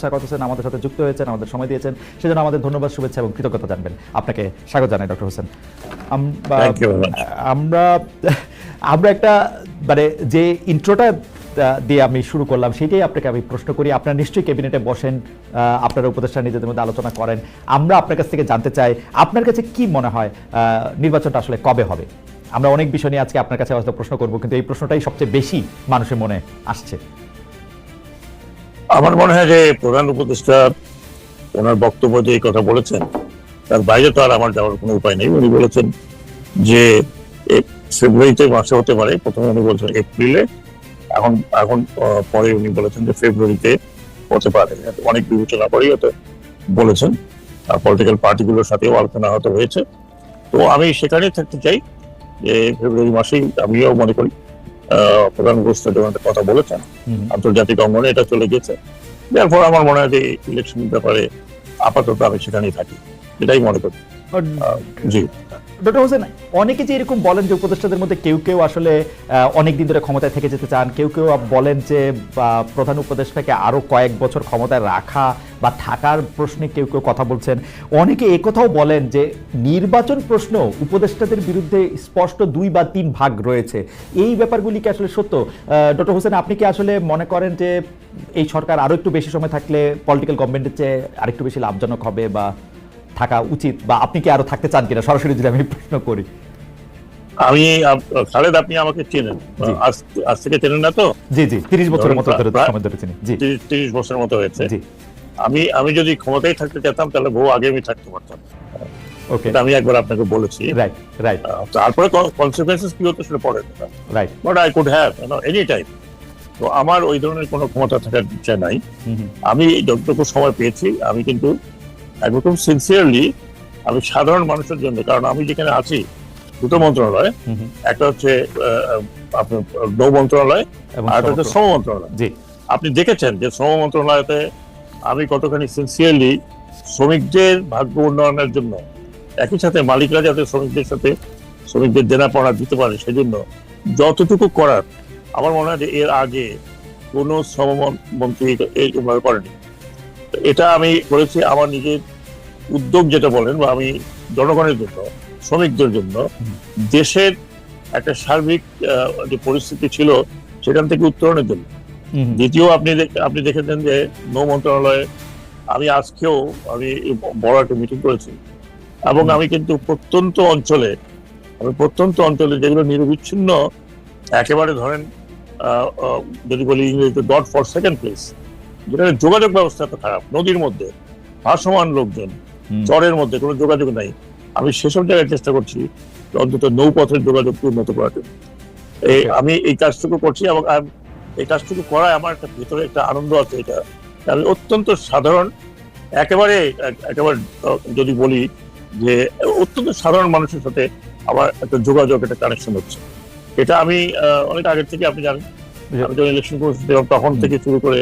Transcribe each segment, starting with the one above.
স্বাগত হোসেন আমাদের সাথে যুক্ত হয়েছেন, আমাদের সময় দিয়েছেন, সেজন্য আমাদের ধন্যবাদ, শুভেচ্ছা এবং কৃতজ্ঞতা জানবেন। আপনাকে স্বাগত জানাই ডক্টর হোসেন। আমরা আমরা একটা মানে যে ইন্ট্রোটা দিয়ে আমি শুরু করলাম সেটাই আপনাকে আমি প্রশ্ন করি। আপনারা নিশ্চয়ই ক্যাবিনেটে বসেন, আপনারা উপদেষ্টা নিজেদের মধ্যে আলোচনা করেন। আমরা আপনার কাছ থেকে জানতে চাই আপনার কাছে কি মনে হয় নির্বাচনটা আসলে কবে হবে? আমরা অনেক বিষয় নিয়ে আজকে আপনার কাছে হয়তো প্রশ্ন করব, কিন্তু এই প্রশ্নটাই সবচেয়ে বেশি মানুষের মনে আসছে। আমার মনে হয় যে প্রধান উপদেষ্টা ওনার বক্তব্য যে কথা বলেছেন তার বাইরে তো আর আমার যাওয়ার কোনো উপায় নেই। উনি বলেছেন যে ফেব্রুয়ারিতে মাসে হতে পারে, প্রথমে উনি বলছেন এপ্রিলে, এখন এখন পরে উনি বলেছেন যে ফেব্রুয়ারিতে হতে পারে। অনেক বিবেচনা করেই হয়তো বলেছেন, পলিটিক্যাল পার্টিগুলোর সাথেও আলোচনা হয়তো হয়েছে। তো আমি সেখানেই থাকতে চাই যে ফেব্রুয়ারি মাসেই আমিও মনে করি প্রধান উপদেষ্টা যখন একটা কথা বলেছেন আন্তর্জাতিক অঙ্গনে এটা চলে গেছে, তারপর আমার মনে হয় যে ইলেকশন ব্যাপারে আপাতত আমি সেখানেই থাকি, এটাই মনে করি। জি ডক্টর হোসেন, অনেকে যে এরকম বলেন যে উপদেষ্টাদের মধ্যে কেউ কেউ আসলে অনেকদিন ধরে ক্ষমতায় থেকে যেতে চান, কেউ কেউ বলেন যে প্রধান উপদেষ্টাকে আরো কয়েক বছর ক্ষমতায় রাখা বা থাকার প্রশ্নে কেউ কেউ কথা বলছেন। অনেকে একথাও বলেন যে নির্বাচন প্রশ্ন উপদেষ্টাদের বিরুদ্ধে স্পষ্ট 2 বা 3 ভাগ রয়েছে। এই ব্যাপারগুলি কি আসলে সত্য? ডক্টর হোসেন, আপনি কি আসলে মনে করেন যে এই সরকার আরো একটু বেশি সময় থাকলে পলিটিক্যাল গভর্নমেন্টের চেয়ে আরেকটু বেশি লাভজনক হবে বা থাকা উচিত, বা আপনি কি আরো থাকতে চান কিনা, সরাসরি যদি আমি প্রশ্ন করি? আমি খালেদ, আপনি আমাকে চেনেন, আজ থেকে চেনেন না তো? জি জি, 30 বছরের মতো সময় ধরে চিনি। জি, 30 বছরের মতো হয়েছে। জি, আমি যদি ক্ষমতায় থাকতে চাইতাম তাহলে বহু আগে আমি থাকতে পারতাম। ওকে, আমি একবার আপনাকে বলেছি। Right right. তারপরে কনসিকুয়েন্সেস কি হতো সেটা পরে কথা। Right, but I could have any time. তো আমার ওই ধরনের কোনো ক্ষমতা থাকার ইচ্ছা নাই। আমি যতটুকু সময় পেয়েছি আমি কিন্তু একদম সিনসিয়ারলি আমি সাধারণ মানুষের জন্য, কারণ আমি যেখানে আছি দুটো মন্ত্রণালয়, একটা হচ্ছে আপনার নৌ মন্ত্রণালয় আর একটা হচ্ছে শ্রম মন্ত্রণালয়। আপনি দেখেছেন যে শ্রম মন্ত্রণালয়তে আমি কতখানি সিনসিয়ারলি শ্রমিকদের ভাগ্য উন্নয়নের জন্য, একই সাথে মালিকরা যাতে শ্রমিকদের সাথে শ্রমিকদের দেনা পাওনা দিতে পারে সেজন্য যতটুকু করার, আমার মনে হয় যে এর আগে কোনো শ্রমমন্ত্রী এইভাবে করেনি। এটা আমি করেছি আমার নিজের উদ্যোগ, যেটা বলেন, বা আমি জনগণের জন্য, শ্রমিকদের জন্য, দেশের একটা সার্বিক যে পরিস্থিতি ছিল সেখান থেকে উত্তরণের জন্য। দ্বিতীয়, আপনি দেখেছেন যে নৌ মন্ত্রণালয়ে আমি আজকেও আমি বড় একটা মিটিং করেছি, এবং আমি কিন্তু প্রত্যন্ত অঞ্চলে যেগুলো নিরবিচ্ছিন্ন, একেবারে ধরেন যদি বলি ইংরেজিতে ডট ফর সেকেন্ড প্লেস, যেখানে যোগাযোগ ব্যবস্থা তো খারাপ, নদীর মধ্যে ভাসমান লোকজন, চরের মধ্যে কোনো যোগাযোগ নাই, আমি সেসব জায়গায় চেষ্টা করছি অন্তত নৌপথের যোগাযোগ উন্নত করার জন্য। আমি এই কাজটুকু করছি, এবং এই কাজটুকু করায় আমার একটা ভিতরে একটা আনন্দ আছে। এটা আমি অত্যন্ত সাধারণ, একেবারে যদি বলি যে অত্যন্ত সাধারণ মানুষের সাথে আমার একটা যোগাযোগ, একটা কানেকশন হচ্ছে। এটা আমি অনেক আগের থেকে, আপনি জানেন, আমি যখন ইলেকশন করেছিলাম তখন থেকে শুরু করে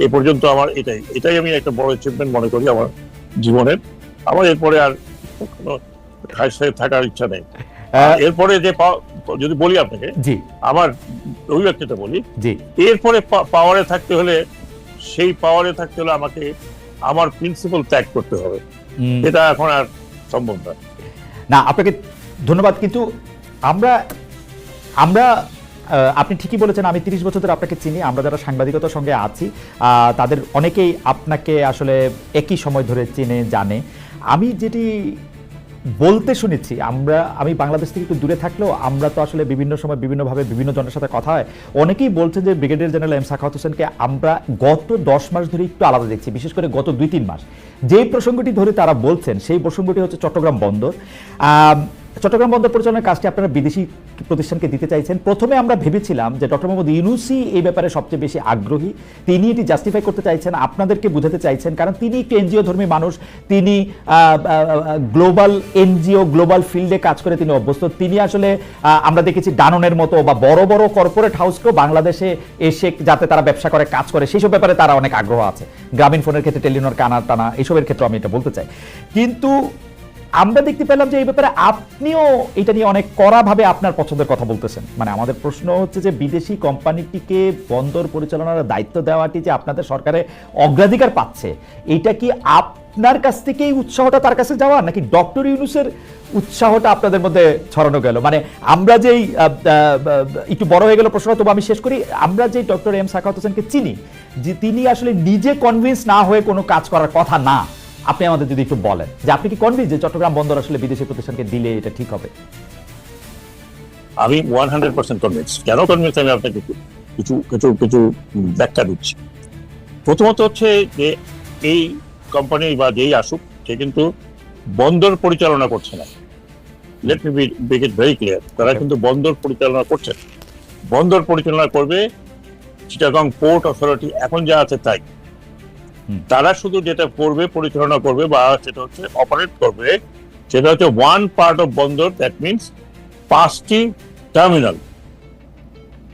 এ পর্যন্ত আমার এটাই আমি একটা বড় অ্যাচিভমেন্ট মনে করি আমার জীবনের। আমার এরপরে আর কোনো থাকার ইচ্ছা নেই। এরপরে যে যদি বলি আপনাকে, আমার অভিব্যক্তিটা বলি, এরপরে পাওয়ারে থাকতে হলে আমাকে আমার প্রিন্সিপাল ত্যাগ করতে হবে। এটা এখন আর সম্ভব না। আপনাকে ধন্যবাদ। কিন্তু আমরা আপনি ঠিকই বলেছেন, আমি 30 বছর ধরে আপনাকে চিনি। আমরা যারা সাংবাদিকতার সঙ্গে আছি তাদের অনেকেই আপনাকে আসলে একই সময় ধরে চিনে জানে। আমি যেটি বলতে শুনেছি, আমি বাংলাদেশ থেকে একটু দূরে থাকলেও আমরা তো আসলে বিভিন্ন সময় বিভিন্নভাবে বিভিন্ন জনের সাথে কথা হয়। অনেকেই বলছেন যে ব্রিগেডিয়ার জেনারেল এম সাখাওয়াত হোসেনকে আমরা গত 10 মাস ধরে একটু আলাদা দেখছি, বিশেষ করে গত 2-3 মাস। যেই প্রসঙ্গটি ধরে তারা বলছেন সেই প্রসঙ্গটি হচ্ছে চট্টগ্রাম বন্দর। চট্টগ্রাম বন্দর পরিচালনার কাজটি আপনারা বিদেশি প্রতিষ্ঠানকে দিতে চাইছেন। প্রথমে আমরা ভেবেছিলাম যে ডক্টর মোহাম্মদ ইউনূসই এই ব্যাপারে সবচেয়ে বেশি আগ্রহী, তিনি এটি জাস্টিফাই করতে চাইছেন, আপনাদেরকে বুঝাতে চাইছেন, কারণ তিনি একটি এনজিও ধর্মী মানুষ, তিনি গ্লোবাল এনজিও গ্লোবাল ফিল্ডে কাজ করে তিনি অভ্যস্ত। তিনি আসলে আমরা দেখেছি ডাননের মতো বা বড় বড় কর্পোরেট হাউসকেও বাংলাদেশে এসে যাতে তারা ব্যবসা করে, কাজ করে, সেই সব ব্যাপারে তারা অনেক আগ্রহ আছে। গ্রামীণ ফোনের ক্ষেত্রে, টেলিনর, কানা টানা, এইসবের ক্ষেত্রে আমি এটা বলতে চাই। কিন্তু আমরা দেখতে পেলাম যে এই ব্যাপারে আপনিও এটা নিয়ে অনেক কড়াভাবে আপনার পছন্দের কথা বলতেছেন। মানে আমাদের প্রশ্ন হচ্ছে যে বিদেশি কোম্পানিটিকে বন্দর পরিচালনার দায়িত্ব দেওয়াটি যে আপনাদের সরকারে অগ্রাধিকার পাচ্ছে, এটা কি আপনার কাছ থেকেই উৎসাহটা তার কাছে যাওয়া, নাকি ডক্টর ইউনূসের উৎসাহটা আপনাদের মধ্যে ছড়ানো গেল? মানে আমরা যেই একটু বড় হয়ে গেল প্রশ্ন, তবু আমি শেষ করি। আমরা যে ডক্টর এম সাখাওয়াত হোসেনকে চিনি, যে তিনি আসলে নিজে কনভিন্স না হয়ে কোনো কাজ করার কথা না, আপনি আমাদের যদি একটু বলেন যে আপনি কি কনভিন্স যে চট্টগ্রাম বন্দর আসলে বিদেশি প্রতিষ্ঠানকে দিলে এটা ঠিক হবে? আমি 100% কনভিন্স। কেন কনভিন্স আমি আপনাকে কিছু কিছু কিছু ব্যাখ্যা দিচ্ছি। প্রথমত হচ্ছে যে এই কোম্পানি বা যেই আসুক, সে কিন্তু বন্দর পরিচালনা করছে না। Let me make it very clear, তারা কিন্তু বন্দর পরিচালনা করছে। বন্দর পরিচালনা করবে চিটাগং পোর্ট অথরিটি, এখন যা আছে তাই। তারা শুধু যেটা করবে, পরিচালনা করবে বা সেটা হচ্ছে অপারেট করবে, সেটা হচ্ছে ওয়ান পার্ট অফ বন্দর, দ্যাট মিনস 5টি টার্মিনাল।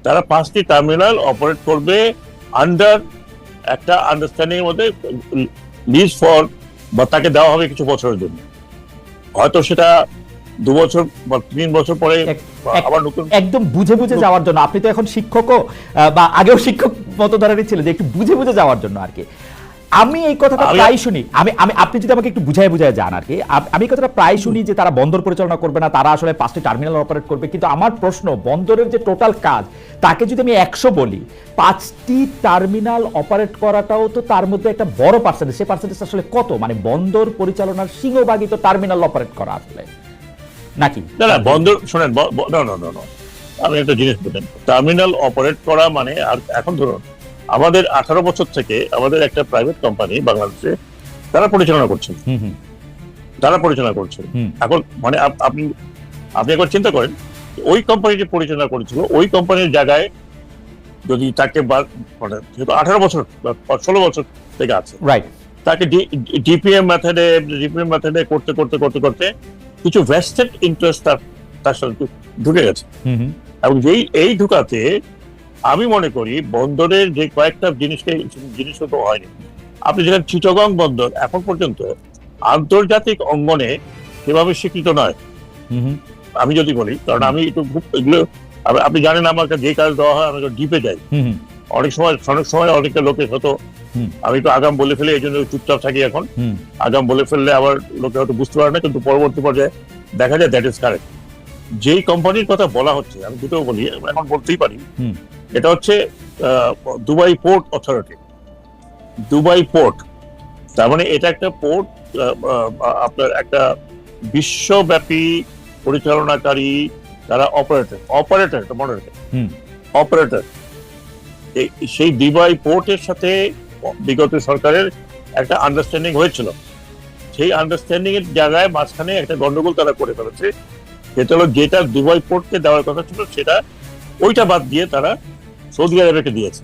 তারা 5টি টার্মিনাল অপারেট করবে আন্ডার একটা আন্ডারস্ট্যান্ডিং এর মধ্যে, লিজ ফর, বা তাকে দেওয়া হবে কিছু বছরের জন্য। হয়তো সেটা 2 বছর বা 3 বছর পরে আবার নতুন, একদম বুঝে বুঝে যাওয়ার জন্য। আপনি তো এখন শিক্ষকও বা আগেও শিক্ষক মতো ধরনের ছিলেন, যে একটু বুঝে বুঝে যাওয়ার জন্য আর কি। আমি এই কথাটা প্রায় শুনি, আপনি যদি আমাকে একটু বুঝায় বুঝায় যান আর কি। আমি এই কথাটা প্রায় শুনি যে তারা বন্দর পরিচালনা করবে না, তারা আসলে 5টি টার্মিনাল অপারেট করবে। কিন্তু আমার প্রশ্ন, বন্দরের যে টোটাল কাজ, তাকে যদি আমি 100 বলি, 5টি টার্মিনাল অপারেট করাটাও তো তার মধ্যে একটা বড় পার্সেন্টেজ। সেই পার্সেন্টেজ আসলে কত? মানে বন্দর পরিচালনার সিংহভাগই তো টার্মিনাল অপারেট করা আসলে, নাকি? না বন্দর শোনেন, আমি একটা জিনিস বলেন, টার্মিনাল অপারেট করা মানে, আর এখন ধরুন আমাদের 18 বছর থেকে আমাদের একটা প্রাইভেট কোম্পানি বাংলাদেশে তারা পরিচালনা করছেন, এখন মানে আপনি একবার চিন্তা করেন, ওই কোম্পানি যে পরিচালনা করেছিল, ওই কোম্পানির জায়গায় যদি তাকে মানে যেহেতু 18 বছর বা 16 বছর থেকে আছে, রাইট, তাকে ডিপিএম মেথডে করতে করতে করতে করতে কিছু ভেস্টেড ইন্টারেস্ট তার সাথে ঢুকে গেছে। এবং এই ঢুকাতে আমি মনে করি বন্দরের যে কয়েকটা জিনিস তো হয়নি। আপনি যেখানে চিটাগং বন্দর এখন পর্যন্ত আন্তর্জাতিক অঙ্গনে সেভাবে স্বীকৃত নয়, আমি যদি বলি, কারণ আমি একটু এগুলো, আপনি জানেন আমার যে কাজ দেওয়া হয় আমি ডিপে যাই। অনেক সময় অনেকটা লোকের হয়তো আমি একটু আগাম বলে ফেলে, এই জন্য চুপচাপ থাকি। এখন আগাম বলে ফেললে আবার লোকে হয়তো বুঝতে পারে না, কিন্তু পরবর্তী পর্যায়ে দেখা যায় দ্যাট ইজ কারেক্ট। যেই কোম্পানির কথা বলা হচ্ছে, আমি দুটো বলি, এখন বলতেই পারি, এটা হচ্ছে Dubai port authority. Dubai port, তার মানে এটা একটা পোর্ট, আপনার একটা বিশ্বব্যাপী পরিচালনাকারী, তারা অপারেটর মনে রাখে, অপারেটর। সেই দুবাই পোর্টের সাথে বিগত সরকারের একটা আন্ডারস্ট্যান্ডিং হয়েছিল। সেই আন্ডারস্ট্যান্ডিং এর জায়গায় মাঝখানে একটা গন্ডগোল তারা করে ফেলেছে। সেটা হলো, যেটা দুবাই পোর্টকে দেওয়ার কথা ছিল সেটা, ওইটা বাদ দিয়ে তারা সৌদি আরবকে দিয়েছে।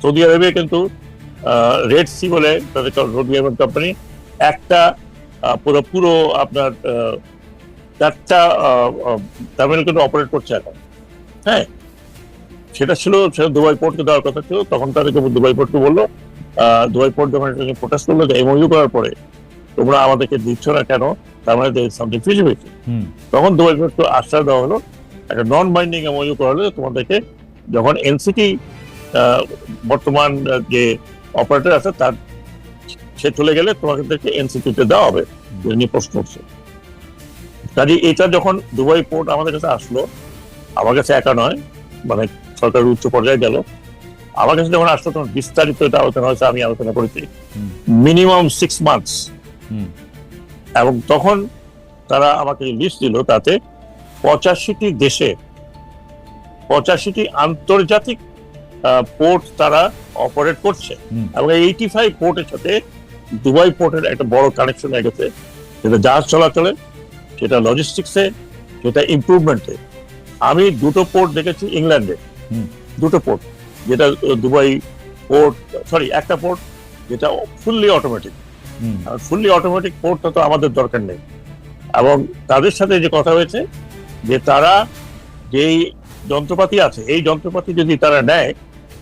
সৌদি আরবে কিন্তু রেড সি বলে তাদের সৌদি আরব কোম্পানি একটা পুরো আপনার 4টা টার্মিনাল কিন্তু অপারেট করছে এখন। হ্যাঁ, সেটা দুবাই পোর্টকে দেওয়ার কথা ছিল। তখন তাদেরকে দুবাই পোর্টকে বললো, দুবাই পোর্ট যখন প্রোটেস্ট করলো যে এমওইউ করার পরে তোমরা আমাদেরকে দিচ্ছ না কেন, তার মানে সামথিং ফিজিবিলিটি। তখন দুবাই পোর্টকে আশ্বাস দেওয়া হলো, একটা নন বাইন্ডিং এমওইউ করা হলো, তোমাদেরকে যখন এনসিটি বর্তমান যে অপারেটর আছে তার সে চলে গেলে তোমাদেরকে এনসিটিতে দেওয়া হবে, নিয়ে প্রশ্ন উঠছে। কাজে এটা যখন দুবাই পোর্ট আমাদের কাছে আসলো, আমার কাছে একা নয়, মানে সরকারের উচ্চ পর্যায়ে গেল, আমার কাছে যখন আসলো তখন বিস্তারিত এটা আলোচনা হয়েছে, আমি আলোচনা করেছি মিনিমাম 6 মান্থস। এবং তখন তারা আমাকে লিস্ট দিল, তাতে 85টি দেশে 85টি আন্তর্জাতিক পোর্ট তারা অপারেট করছে। এবং 85 পোর্টের সাথে দুবাই পোর্টের একটা বড় কানেকশন হয়ে গেছে, সেটা জাহাজ চলাচলে, সেটা লজিস্টিক্সে, সেটা ইমপ্রুভমেন্টে। আমি 2টো পোর্ট দেখেছি ইংল্যান্ডে, 2টো পোর্ট, যেটা দুবাই পোর্ট, একটা পোর্ট যেটা ফুললি অটোমেটিক। ফুললি অটোমেটিক পোর্টটা তো আমাদের দরকার নেই। এবং তাদের সাথে যে কথা হয়েছে যে তারা যেই যন্ত্রপাতি আছে, এই যন্ত্রপাতি যদি তারা নেয়,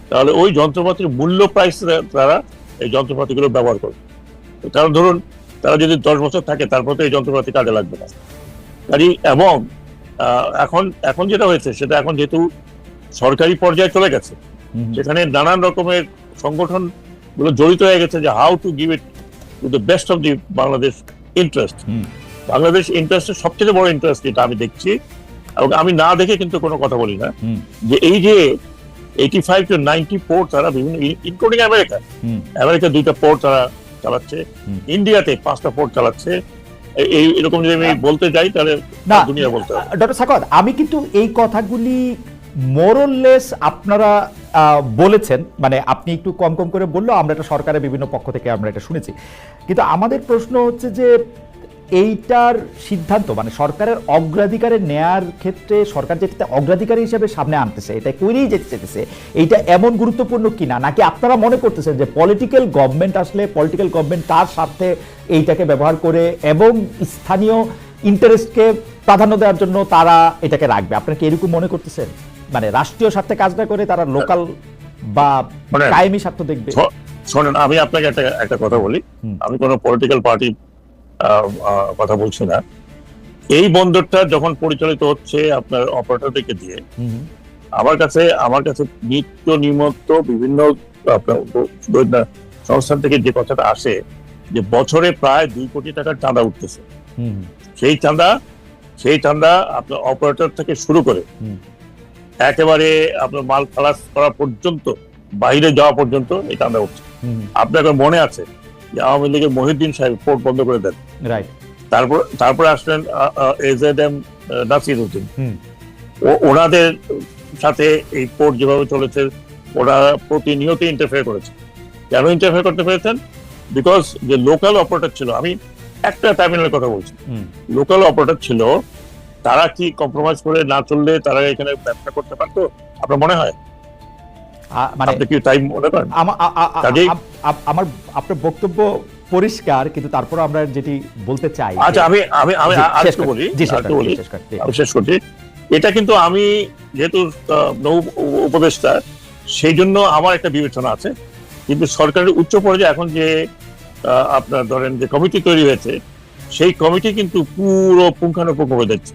তাহলে ওই যন্ত্রপাতির মূল্য প্রাইস তারা এই যন্ত্রপাতিগুলো ব্যবহার করবে। কারণ ধরুন তারা যদি 10 বছর থাকে তারপর তো এই যন্ত্রপাতি কাজে লাগবে না। এবং এখন এখন যেটা হয়েছে সেটা এখন যেহেতু সরকারি পর্যায়ে চলে গেছে, সেখানে নানান রকমের সংগঠন গুলো জড়িত হয়ে গেছে যে how to give it to the best of the Bangladesh interest. Bangladesh ইন্টারেস্টের সবচেয়ে বড় ইন্টারেস্ট যেটা আমি দেখছি, এবং আমি না দেখে কিন্তু কোনো কথা বলি না, যে এই যে 85 to 90 পোর্ট তারা বিভিন্ন, ইনক্লুডিং আমেরিকা, 2টা পোর্ট তারা চালাচ্ছে, ইন্ডিয়াতে 5টা পোর্ট চালাচ্ছে। এরকম যদি আমি বলতে যাই তাহলে দুনিয়া বলতে হবে। ডক্টর সাখাওয়াত, আমি কিন্তু এই কথাগুলি মোরলেস আপনারা বলেছেন, মানে আপনি একটু কম কম করে বললো, আমরা এটা সরকারের বিভিন্ন পক্ষ থেকে আমরা এটা শুনেছি, কিন্তু আমাদের প্রশ্ন হচ্ছে যে এইটার সিদ্ধান্ত মানে সরকারের অগ্রাধিকারে নেয়ার ক্ষেত্রে সরকার যেটা অগ্রাধিকার হিসেবে সামনে আনতেছে, এটা করেই যেতে চেয়েছে, এইটা এমন গুরুত্বপূর্ণ কিনা, নাকি আপনারা মনে করতেছেন যে পলিটিক্যাল গভর্নমেন্ট আসলে পলিটিক্যাল গভর্নমেন্ট তার স্বার্থে এইটাকে ব্যবহার করে এবং স্থানীয় ইন্টারেস্টকে প্রাধান্য দেওয়ার জন্য তারা এটাকে রাখবে? আপনারা কি এরকম মনে করতেছেন, মানে রাষ্ট্রীয় স্বার্থে কাজ না করে তারা লোকাল বা কায়েমি স্বার্থ দেখবে? শোনেন, আমি আপনাকে একটা কথা বলি, আমি কোনো পলিটিক্যাল পার্টি কথা বলছি না। এই বন্দরটা যখন পরিচালিত হচ্ছে আপনার অপারেটরদেরকে দিয়ে, আমার কাছে নিত্য নিয়মিত বিভিন্ন আপনার সংস্থান থেকে যে কথাটা আসে যে বছরে প্রায় 2 কোটি টাকার চাঁদা উঠতেছে। সেই চাঁদা আপনার অপারেটর থেকে শুরু করে একেবারে আপনার মাল খালাস করা পর্যন্ত, বাইরে যাওয়া পর্যন্ত এই চাঁদা উঠছে। আপনার মনে আছে যে আওয়ামী লীগের মহিউদ্দিন সাহেব পোর্ট বন্ধ করে দেন, তারপরে আসলেন AZM নাসিরউদ্দিন, ওনাদের সাথে এই পোর্ট যেভাবে চলেছে ওরা প্রতিনিয়ত ইন্টারফেয়ার করেছে। কেন ইন্টারফেয়ার করতে পেরেছেন? বিকজ যে লোকাল অপারেটর ছিল, আমি একটা টার্মিনালের কথা বলছি, লোকাল অপারেটর ছিল, তারা কি কম্প্রোমাইজ করে না চললে তারা এখানে ব্যবসা করতে পারতো? আপনার মনে হয়? মানে আপনি কি তাই মনে করেন? আমার আপনার বক্তব্য পরিষ্কার, কিন্তু তারপর আমরা যেটি বলতে চাই, আচ্ছা আমি আরেকটু বলি, শেষ করছি। এটা কিন্তু আমি যেহেতু নৌ উপদেষ্টা, সেই জন্য আমার একটা বিবেচনা আছে, কিন্তু সরকারের উচ্চ পর্যায়ে এখন যে আপনার ধরেন যে কমিটি তৈরি হয়েছে, সেই কমিটি কিন্তু পুরো পুঙ্খানুপুঙ্খভাবে দেখছে।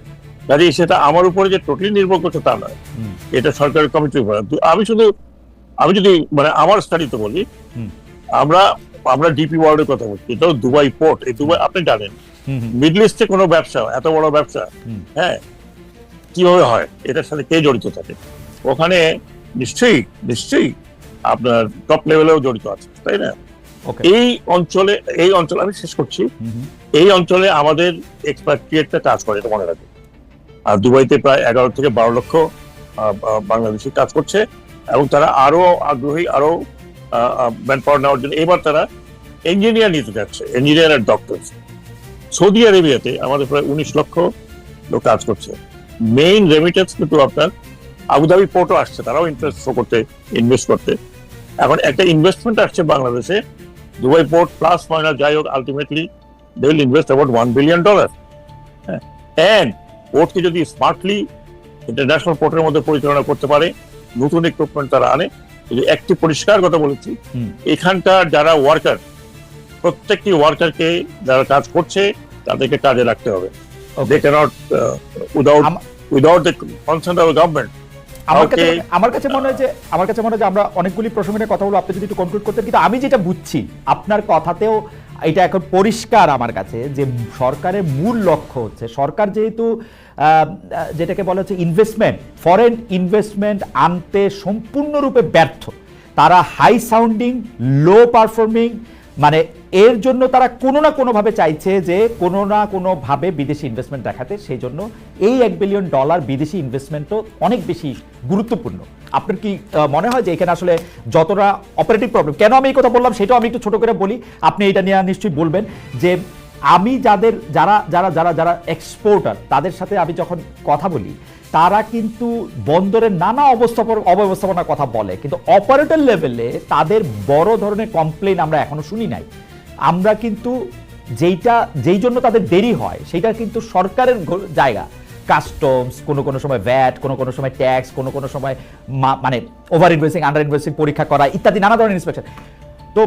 কাজে সেটা আমার উপরে যে টোটালি নির্ভর করছে তা নয়, এটা সরকারের কমিটির উপর। আমি যদি মানে আমার স্টাডিতে বলি, আমরা ডিপি ওয়ার্ল্ডের কথা বলছি, এটাও দুবাই পোর্ট। এই দুবাই আপনি জানেন মিডল ইস্টে কোনো ব্যবসা, এত বড় ব্যবসা, হ্যাঁ, কিভাবে হয়, এটার সাথে কে জড়িত থাকে? ওখানে নিশ্চয়ই আপনার টপ লেভেলেও জড়িত আছে, তাই না? এই অঞ্চলে আমি শেষ করছি, এই অঞ্চলে আমাদের এক্সপাট্রিয়েটটা কাজ করে, এটা মনে রাখবে। আর দুবাইতে প্রায় 11 থেকে 12 লক্ষ বাংলাদেশি কাজ করছে, এবং তারা আরো আগ্রহী, আরো ম্যান পাওয়ার নেওয়ার জন্য এবার তারা ইঞ্জিনিয়ার নিতে যাচ্ছে, ইঞ্জিনিয়ার আর ডক্টর। সৌদি আরবিয়াতে আমাদের প্রায় 19 লক্ষ লোক কাজ করছে। মেইন রেমিটেন্স কিন্তু আপনার আবুধাবি পোর্টও আসছে, তারাও ইন্টারেস্ট শো করতে, ইনভেস্ট করতে। এখন একটা ইনভেস্টমেন্ট আসছে বাংলাদেশে, দুবাই পোর্ট প্লাস মাইনাস যাই হোক, ultimately they will invest about $1 billion. And পোর্টকে যদি স্মার্টলি ইন্টারন্যাশনাল পোর্টের মধ্যে পরিচালনা করতে পারে, নতুন ইকুইপমেন্ট তারা আনে। একটি পরিষ্কার কথা বলেছি, এখানকার যারা ওয়ার্কার, প্রত্যেকটি ওয়ার্কারকে যারা কাজ করছে তাদেরকে কাজে রাখতে হবে। They cannot without the consent of the government. আমার কাছে মনে হয় যে আমরা অনেকগুলি প্রসঙ্গ নিয়ে কথা বলবো, আপনি যদি একটু কনক্লুড করতেন। কিন্তু আমি যেটা বুঝছি আপনার কথাতেও এটা এখন পরিষ্কার আমার কাছে, যে সরকারের মূল লক্ষ্য হচ্ছে, সরকার যেহেতু যেটাকে বলা হচ্ছে ইনভেস্টমেন্ট, ফরেন ইনভেস্টমেন্ট আনতে সম্পূর্ণরূপে ব্যর্থ, তারা হাই সাউন্ডিং, লো পারফর্মিং, মানে এর জন্য তারা কোনো না কোনোভাবে চাইছে যে কোনো না কোনোভাবে বিদেশি ইনভেস্টমেন্ট দেখাতে। সেই জন্য এই $1 বিলিয়ন বিদেশি ইনভেস্টমেন্টও অনেক বেশি গুরুত্বপূর্ণ। আপনার কি মনে হয় যে এখানে আসলে যতটা অপারেটিভ প্রবলেম, কেন আমি এই কথা বললাম সেটাও আমি একটু ছোট করে বলি, আপনি এটা নিয়ে নিশ্চয়ই বলবেন, যে আমি যারা এক্সপোর্টার তাদের সাথে আমি যখন কথা বলি, তারা কিন্তু বন্দরের নানা অব্যবস্থাপনার কথা বলে, কিন্তু অপারেটর লেভেলে তাদের বড় ধরনের কমপ্লেইন আমরা এখনো শুনি নাই। আমরা কিন্তু যেই জন্য তাদের দেরি হয় সেটা কিন্তু সরকারের জায়গা, কাস্টমস, কোনো সময় ভ্যাট, কোনো সময় ট্যাক্স, কোনো সময় মানে ওভার ইনভয়েসিং, আন্ডার ইনভয়েসিং পরীক্ষা করা ইত্যাদি নানা ধরনের ইন্সপেকশন। তো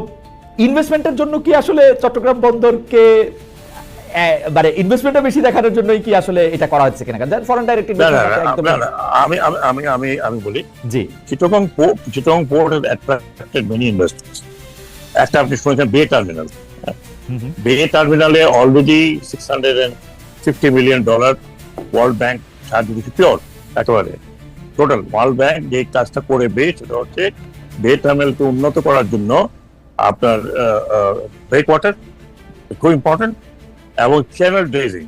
ইনভেস্টমেন্টের জন্য কি আসলে চট্টগ্রাম বন্দরকে মানে ইনভেস্টমেন্টটা বেশি দেখানোর জন্যই কি আসলে এটা করা হচ্ছে কিনা? কারণ ফরেন ডাইরেক্ট ইনভেস্টমেন্ট আমি বলি the Chittagong port has attracted many investors. একটা আপনি শুনেছেন বে টার্মিনাল, বে টার্মিনালে অলরেডি $650 million ওয়ার্ল্ড ব্যাংক সাহায্য দিচ্ছে, পিওর একেবারে টোটাল। ওয়ার্ল্ড ব্যাংক যে কাজটা করবে সেটা হচ্ছে বে টার্মিনালকে উন্নত করার জন্য আপনার ব্রেক ওয়াটার খুব ইম্পর্টেন্ট এবং চ্যানেল ড্রেজিং,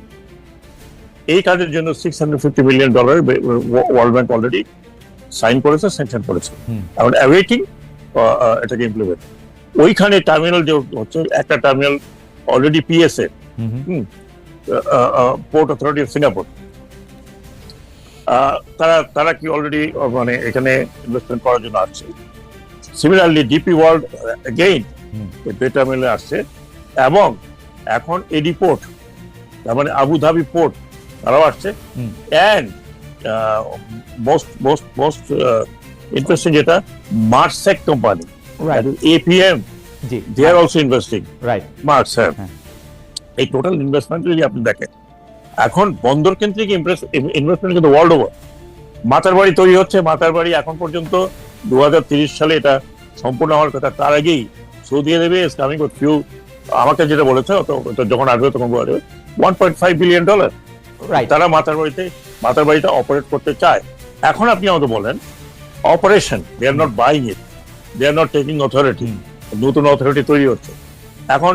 এই কাজের জন্য $650 million world bank already sign করেছে, স্যাংশন করেছে, এখন অ্যাওয়েটিং এটাকে ইমপ্লিমেন্ট। ওইখানে টার্মিনাল যে হচ্ছে, একটা terminal already PSA, port authority of Singapore, তারা কি অলরেডি মানে এখানে ইনভেস্টমেন্ট করার জন্য আসছে। সিমিলারলি ডিপি ওয়ার্ল্ড এগেইন বে টার্মিনালে আসছে, এবং এখন এডি পোর্ট, তার মানে আবুধাবি পোর্ট, তারাও আসছে। অ্যান্ড মোস্ট ইন্টারেস্টিং যেটা মার্কসেক company, APM, they are also investing, right Maersk, হ্যাঁ। এই টোটাল ইনভেস্টমেন্ট যদি আপনি দেখেন, এখন বন্দর কেন্দ্রিক ইনভেস্টমেন্ট কিন্তু ওয়ার্ল্ড ওভার। মাতারবাড়ি তৈরি হচ্ছে, মাতারবাড়ি এখন পর্যন্ত 2030 সালে এটা সম্পূর্ণ হওয়ার কথা, তার আগেই সৌদি আরবে ইজ কামিং উইথ ফিউ, আমাকে যেটা বলেছে যখন আসবে তখন বলে $1.5 billion, তারা মাতারবাড়িটা অপারেট করতে চায়। এখন আপনি আমাকে বলেন operation, they are not buying it, they are not taking authority, নতুন অথরিটি তৈরি হচ্ছে। এখন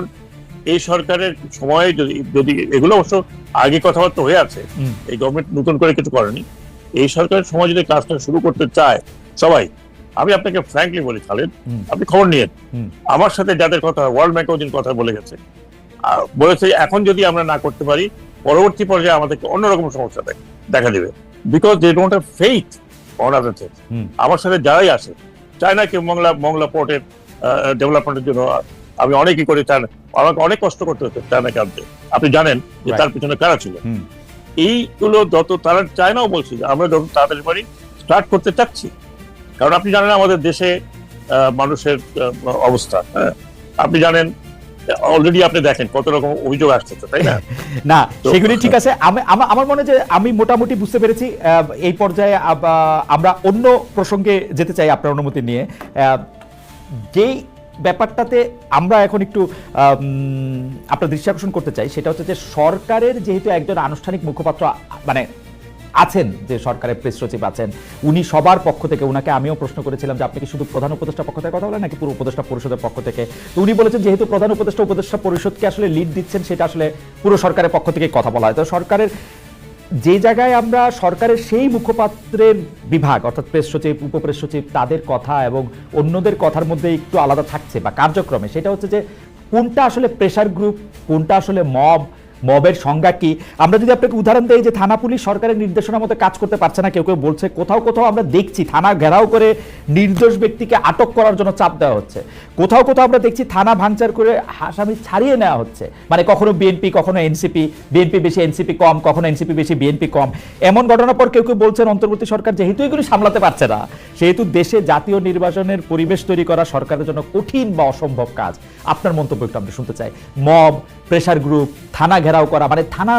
এই সরকারের সময়ে যদি এগুলো অবশ্য আগে কথাবার্তা হয়ে আছে, এই গভর্নমেন্ট নতুন করে কিছু করেনি, এই সরকারের সময় যদি কাজটা শুরু করতে চায় সবাই, আমি আপনাকে ফ্র্যাঙ্কলি বলি খালেদ, আপনি খবর নিয়েন, আমার সাথে যাদের কথা ওয়ার্ল্ড ব্যাংক ওদিন কথা বলে গেছে, বলেছে এখন যদি আমরা না করতে পারি পরবর্তী পর্যায়ে আমাদেরকে অন্যরকম সমস্যা দেখা দেবে, because they don't have faith on other things. আমার সাথে যারাই আসে চায় না কি মংলা পোর্টের ডেভেলপমেন্টের জন্য আমি অনেকই করে চান, আমাকে অনেক কষ্ট করতে হচ্ছে চায়নাকে আনতে। আপনি জানেন যে তার পিছনে কারা ছিল। এইগুলো যত তারা চায়নাও বলছি যে আমরা যত তাড়াতাড়ি পারি স্টার্ট করতে চাচ্ছি, কারণ আপনি জানেন আমাদের দেশে মানুষের অবস্থা, হ্যাঁ আপনি জানেন অলরেডি, আপনি দেখেন কত রকম অভিযোগ আসছে, তাই না? না সেগুলি ঠিক আছে, আমার মনে হয় যে আমি মোটামুটি বুঝতে পেরেছি। এই পর্যায়ে আমরা অন্য প্রসঙ্গে যেতে চাই আপনার অনুমতি নিয়ে। যেই ব্যাপারটাতে আমরা এখন একটু আপনার দৃষ্টি আকর্ষণ করতে চাই সেটা হচ্ছে যে সরকারের যেহেতু একজন আনুষ্ঠানিক মুখপাত্র মানে আছেন, যে সরকারের প্রেস সচিব আছেন, উনি সবার পক্ষ থেকে, উনাকে আমিও প্রশ্ন করেছিলাম যে আপনি কি শুধু প্রধান উপদেষ্টার পক্ষ থেকে কথা বলেন নাকি পুরো উপদেষ্টা পরিষদের পক্ষ থেকে, তো উনি বলেছেন যেহেতু প্রধান উপদেষ্টা পরিষদকে আসলে লিড দিচ্ছেন, সেটা আসলে পুরো সরকারের পক্ষ থেকে কথা বলা হয়। তো সরকারের যে জায়গায় আমরা সরকারের সেই মুখপাত্রের বিভাগ অর্থাৎ প্রেস সচিব, উপপ্রেস সচিব, তাদের কথা এবং অন্যদের কথার মধ্যে একটু আলাদা থাকছে বা কার্যক্রমে, সেটা হচ্ছে যে কোনটা আসলে প্রেসার গ্রুপ, কোনটা আসলে মবের সংজ্ঞা কি। আমরা যদি আপনাকে উদাহরণ দিই যে থানা পুলিশ সরকারের নির্দেশনা মতো কাজ করতে পারছে না, কেউ কেউ বলছে, কোথাও কোথাও আমরা দেখছি থানা ঘেরাও করে নির্দোষ ব্যক্তিকে আটক করার জন্য চাপ দেওয়া হচ্ছে, কোথাও কোথাও আমরা দেখছি থানা ভাঙচার করে আসামি ছাড়িয়ে নেওয়া হচ্ছে, মানে কখনো বিএনপি কখনো এনসিপি, বিএনপি বেশি এনসিপি কম, কখনো এনসিপি বেশি বিএনপি কম, এমন ঘটনার পর কেউ কেউ বলছেন অন্তর্বর্তী সরকার যেহেতু এগুলি সামলাতে পারছে না, সেহেতু দেশে জাতীয় নির্বাচনের পরিবেশ তৈরি করা সরকারের জন্য কঠিন বা অসম্ভব কাজ। আপনার মন্তব্য একটু আমরা শুনতে চাই। মব, প্রেসার গ্রুপ, থানা ঘেরাও করা, মানে থানা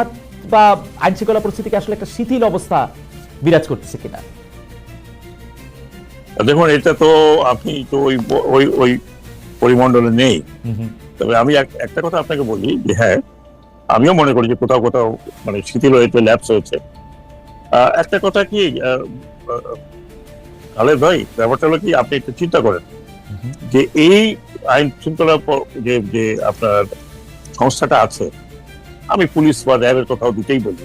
বা আইন শৃঙ্খলা পরিস্থিতিকে আসলে একটা শিথিল অবস্থা বিরাজ করতেছে কিনা? দেখুন, এটা তো আপনি তো ওই পরিমণ্ডলে নেই, তবে আমি একটা কথা আপনাকে বলি যে হ্যাঁ, আমিও মনে করি যে কোথাও কোথাও মানে শিথিল হয়েছে, ল্যাপস হয়েছে। একটা কথা কি খালেদ ভাই, ব্যাপারটা হলো কি, আপনি একটু চিন্তা করেন যে এই আইন শৃঙ্খলা যে আপনার সংস্থাটা আছে, আমি পুলিশ বা র্যাবের কথাও দুটেই বলি,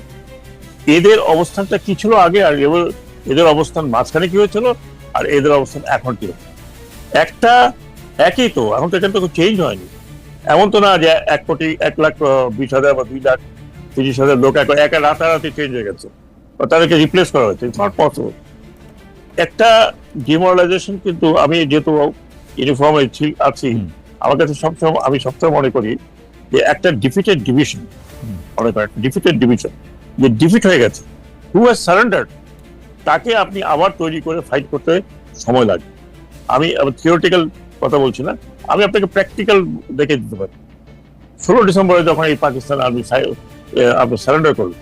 এদের অবস্থানটা কি ছিল আগে, আর এদের অবস্থান মাঝখানে কি হয়েছিল, আর এদের অবস্থান এখন কি হচ্ছে, একটা একই তো, এখন তো এখানে তো চেঞ্জ হয়নি। এমন তো না যে 1,20,000 বা 2,30,000 লোক একা রাতারাতি চেঞ্জ হয়ে গেছে বা তাদেরকে রিপ্লেস করা হয়েছে, ইটস নট পসিবল। একটা ডিমোরালাইজেশন, কিন্তু আমি যেহেতু ইউনিফর্মে আছি, আমার কাছে আমি সবসময় মনে করি যে একটা ডিফিটেড ডিভিশন, ডিফিটেড ডিভিশন যে ডিফিট হয়ে গেছে, হু হ্যাজ সারেন্ডার্ড, তাকে আপনি আবার তৈরি করে ফাইট করতে সময় লাগে। আমি থিওরিটিক্যাল কথা বলছি না, আমি আপনাকে প্র্যাকটিক্যাল দেখে দিতে পারি। 16 ডিসেম্বরে যখন এই পাকিস্তান আর্মি আপনি সারেন্ডার করলো,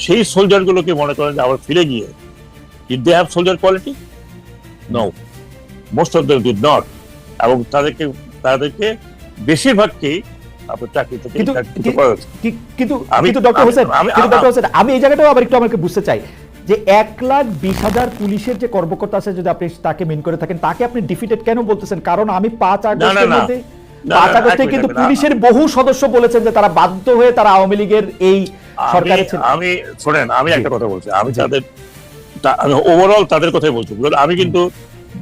সেই সোলজার গুলোকে মনে করেন যে আবার ফিরে গিয়ে did they have soldier quality? No, most of them did not. এবং তাদেরকে বেশিরভাগকেই আপনার চাকরি থেকে কিন্তু ডক্টর হোসেন, আমি এই জায়গাটাও আবার একটু আমাকে বুঝতে চাই যে 1,20,000 পুলিশের যে কর্মকর্তা আছে, যদি আপনি তাকে মিন করে থাকেন, তাকে আপনি ডিফিটেড কেন বলতেছেন? কারণ আমি 5 আগস্টে কিন্তু পুলিশের বহু সদস্য বলেছেন যে তারা বাধ্য হয়ে তারা আওয়ামী লীগের এই সরকারে ছিলেন। আমি শোনেন, আমি একটা কথা বলছি, আমি ওভারঅল তাদের কথাই বলছি। আমি কিন্তু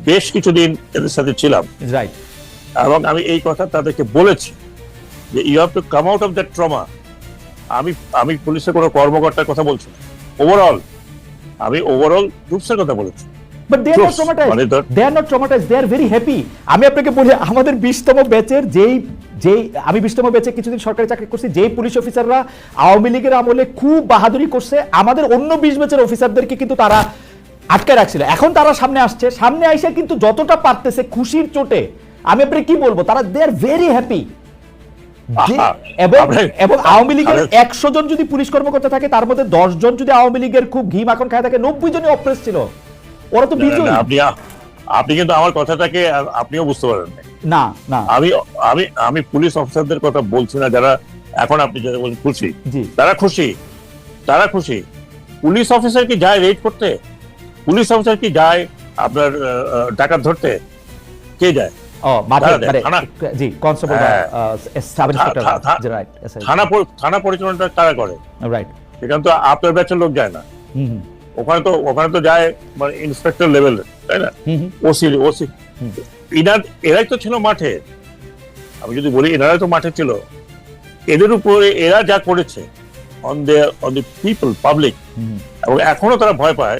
বেশ কিছুদিন এদের সাথে ছিলাম, রাইট, এবং আমি এই কথা তাদেরকে বলেছি যে you have to come out of that trauma. আমি পুলিশের কোনো কর্মকর্তার কথা বলছি না, আমি ওভারঅল ট্রুপসের কথা বলেছি। But they are not traumatized. They are not traumatized. They are very happy. আমি আপনাকে বলি, আমাদের 20তম ব্যাচের আমি 20তম ব্যাচে কিছুদিন সরকারি চাকরি করছি, যেই পুলিশ অফিসাররা আওয়ামী লীগের আমলে খুব বাহাদুরি করছে, আমাদের অন্য 20 ব্যাচের অফিসারদেরকে কিন্তু তারা আটকে রাখছিল। এখন তারা সামনে আইসে কিন্তু যতটা পারতেছে খুশির চোটে, আমি আপনাকে কি বলবো, তারা দে আর ভেরি হ্যাপি। এবং আওয়ামী লীগের 100 জন যদি পুলিশ কর্মকর্তা থাকে, তার মধ্যে 10 জন যদি আওয়ামী লীগের খুব ঘি মাখন খায় থাকে, 90 জনই অপ্রেস ছিল। ওরা তো বিজয়ী। আপনি কিন্তু আমার কথাটাকে আপনিও বুঝতে পারেন না। আমি পুলিশ অফিসারদের কথা বলছি না, যারা এখন আপনি যারা বলছেন খুশি, তারা খুশি। পুলিশ অফিসার কি যায় রেড করতে? পুলিশ অফিসার কি যায় আপনার ডাকাত ধরতে? কে যায়? থানা পরিচালনাটা কারা করে? সেখানে তো আপনার ব্যাচের লোক যায় না, ওখানে তো যায় মানে ইন্সপেক্টর লেভেল, তাই না? ওসি এরাই তো ছিল মাঠে। আমি যদি বলি এনারাই তো মাঠে ছিল, এদের উপরে এরা যা করেছে অন দি পিপল, পাবলিক, এবং এখনো তারা ভয় পায়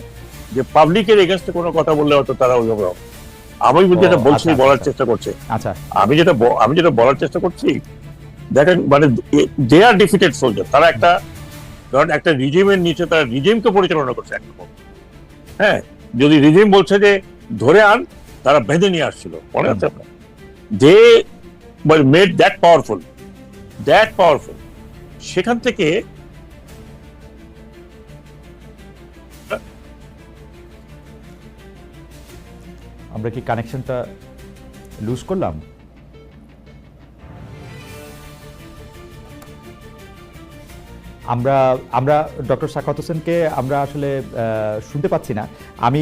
যে পাবলিকের এগেইনস্টে কোনো কথা বললে হয়তো তারা ওইভাবে। আমি যেটা বলছি, বলার চেষ্টা করছে, আমি যেটা বলার চেষ্টা করছি, দেখেন মানে দে আর ডিফিটেড সোলজার। তারা একটা রিজিমের নিচে তারা রিজিমকে পরিচালনা করছে একরকম। হ্যাঁ, যদি রিজিম বলছে যে ধরে আন, তারা বেঁধে নিয়ে আসছিল, মনে আছে আপনার? They made that powerful. সেখান থেকে আমরা কি কানেকশনটা লুজ করলাম? আমরা ডক্টর সাখাওয়াত হোসেনকে আমরা আসলে শুনতে পাচ্ছি না। আমি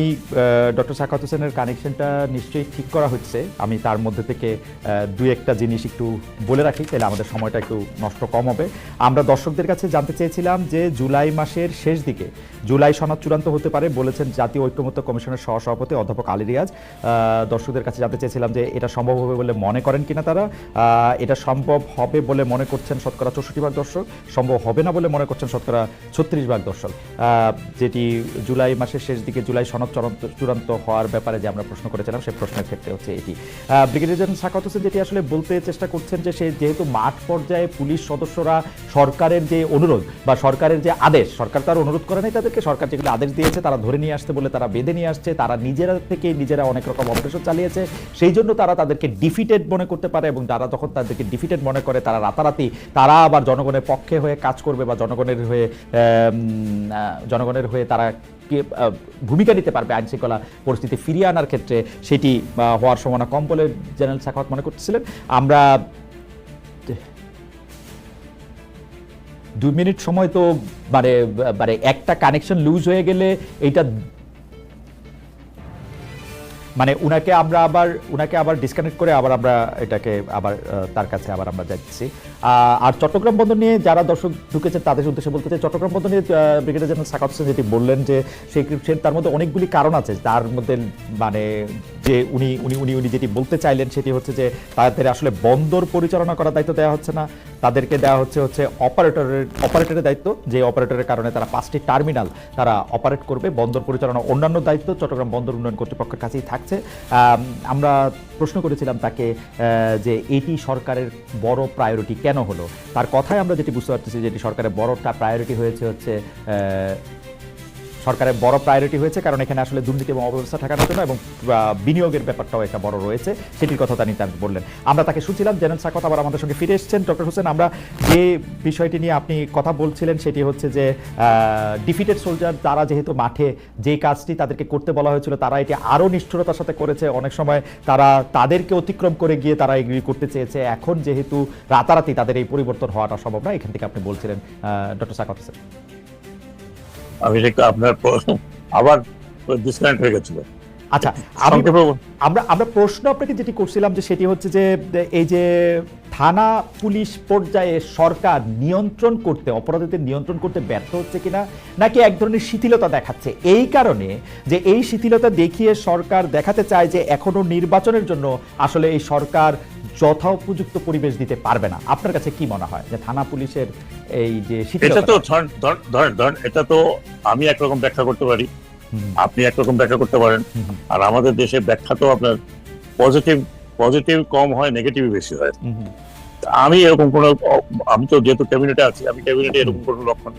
ডক্টর সাখাওয়াত হোসেনের কানেকশনটা নিশ্চয়ই ঠিক করা হচ্ছে। আমি তার মধ্যে থেকে দুই একটা জিনিস একটু বলে রাখি, তাহলে আমাদের সময়টা একটু নষ্ট কম হবে। আমরা দর্শকদের কাছে জানতে চেয়েছিলাম যে জুলাই মাসের শেষ দিকে জুলাই সনদ চূড়ান্ত হতে পারে বলেছেন জাতীয় ঐক্যমত্য কমিশনের সহসভাপতি অধ্যাপক আলী রিয়াজ। দর্শকদের কাছে জানতে চেয়েছিলাম যে এটা সম্ভব হবে বলে মনে করেন কিনা তারা। এটা সম্ভব হবে বলে মনে করছেন শতকরা 64% দর্শক, সম্ভব হবে না বলে মনে করছেন শতকরা 36% দর্শক। যেটি জুলাই মাসের শেষ দিকে জুলাই সনদ চূড়ান্ত হওয়ার ব্যাপারে যে আমরা প্রশ্ন করেছিলাম, সেই প্রশ্নের ক্ষেত্রে হচ্ছে এটি। ব্রিগেডিয়ার জেনারেল সাখাওয়াত হোসেন যেটি আসলে বলতে চেষ্টা করছেন যে সে যেহেতু মাঠ পর্যায়ে পুলিশ সদস্যরা সরকারের যে অনুরোধ বা সরকারের যে আদেশ, সরকার তার অনুরোধ করে নাই তাদেরকে, সরকার যেগুলো আদেশ দিয়েছে তারা ধরে নিয়ে আসতে বলে তারা বেঁধে নিয়ে আসছে, তারা নিজেরা অনেক রকম অপারেশন চালিয়েছে, সেই জন্য তারা তাদেরকে ডিফিটেড মনে করতে পারে। এবং তারা যখন তাদেরকে ডিফিটেড মনে করে, তারা রাতারাতি তারা আবার জনগণের পক্ষে হয়ে কাজ করবে বা জনগণের হয়ে তারা ভূমিকা নিতে পারবে আইন শৃঙ্খলা পরিস্থিতি ফিরিয়ে আনার ক্ষেত্রে, সেটি হওয়ার সম্ভাবনা কম বলে জেনারেল সাখাওয়াত মনে করতেছিলেন। আমরা 2 মিনিট সময় তো মানে একটা কানেকশন লুজ হয়ে গেলে এইটা মানে উনাকে আবার ডিসকানেক্ট করে আবার আমরা এটাকে আবার তার কাছে আবার আমরা যাচ্ছি। আর চট্টগ্রাম বন্দর নিয়ে যারা দর্শক ঢুকেছে তাদের উদ্দেশ্যে বলতে চাই, চট্টগ্রাম বন্দর নিয়ে ব্রিগেডিয়ার জেনারেল সাখাওয়াত হোসেন যেটি বললেন যে তার মধ্যে অনেকগুলি কারণ আছে, তার মধ্যে মানে যে উনি যেটি বলতে চাইলেন সেটি হচ্ছে যে তাদের আসলে বন্দর পরিচালনা করার দায়িত্ব দেওয়া হচ্ছে না, তাদেরকে দেওয়া হচ্ছে অপারেটরের দায়িত্ব, যে অপারেটরের কারণে তারা 5টি টার্মিনাল তারা অপারেট করবে। বন্দর পরিচালনা অন্যান্য দায়িত্ব চট্টগ্রাম বন্দর উন্নয়ন কর্তৃপক্ষের কাছেই থাকছে। আমরা প্রশ্ন করেছিলাম তাকে যে এটি সরকারের বড় প্রায়োরিটি কেন হলো। তার কথায় আমরা যেটি বুঝতে পারতেছি যেটি সরকারের বড়টা প্রায়োরিটি হয়েছে হচ্ছে সরকারের বড় প্রায়োরিটি হয়েছে, কারণ এখানে আসলে দুর্নীতি এবং অব্যবস্থা ঠেকানোর জন্য এবং বিনিয়োগের ব্যাপারটাও একটা বড় রয়েছে, সেটির কথা তিনি তার বললেন। আমরা তাকে শুনছিলাম। জেনারেল সাখাওয়াত আবার আমাদের সঙ্গে ফিরে এসেছেন। ডক্টর হোসেন, আমরা যে বিষয়টি নিয়ে আপনি কথা বলছিলেন সেটি হচ্ছে যে ডিফিটেড সোলজার তারা যেহেতু মাঠে যে কাজটি তাদেরকে করতে বলা হয়েছিল তারা এটি আরও নিষ্ঠুরতার সাথে করেছে, অনেক সময় তারা তাদেরকে অতিক্রম করে গিয়ে তারা এগ্রি করতে চেয়েছে। এখন যেহেতু রাতারাতি তাদের এই পরিবর্তন হওয়াটা সম্ভব না, এখান থেকে আপনি বলছিলেন ডক্টর সাখাওয়াত হোসেন। আমি আপনার আবার ডিসকানেক্ট হয়ে গেছিল। আচ্ছা, আমরা প্রশ্ন আপনাকে যেটি করছিলাম যে সেটি হচ্ছে যে এই যে থানা পুলিশ পর্যায়ে সরকার নিয়ন্ত্রণ করতে, অপরাধীদের নিয়ন্ত্রণ করতে ব্যর্থ হচ্ছে কিনা, নাকি এক ধরনের শিথিলতা দেখাচ্ছে, এই কারণে যে এই শিথিলতা দেখিয়ে সরকার দেখাতে চায় যে এখনো নির্বাচনের জন্য আসলে এই সরকার যথোপযুক্ত পরিবেশ দিতে পারবে না। আপনার কাছে কি মনে হয় যে থানা পুলিশের এই যে শিথিলতা? এটা তো আমি একরকম ব্যাখ্যা করতে পারি, আপনি একরকম ব্যাখ্যা করতে পারেন, আর আমাদের দেশে ব্যাখ্যা তো আপনার পজিটিভ কম হয়, নেগেটিভ বেশি হয়। আমি এরকম কোন, আমি তো যেহেতু ক্যাবিনেটে আছি, আমি ক্যাবিনেটে এরকম কোনো লক্ষণ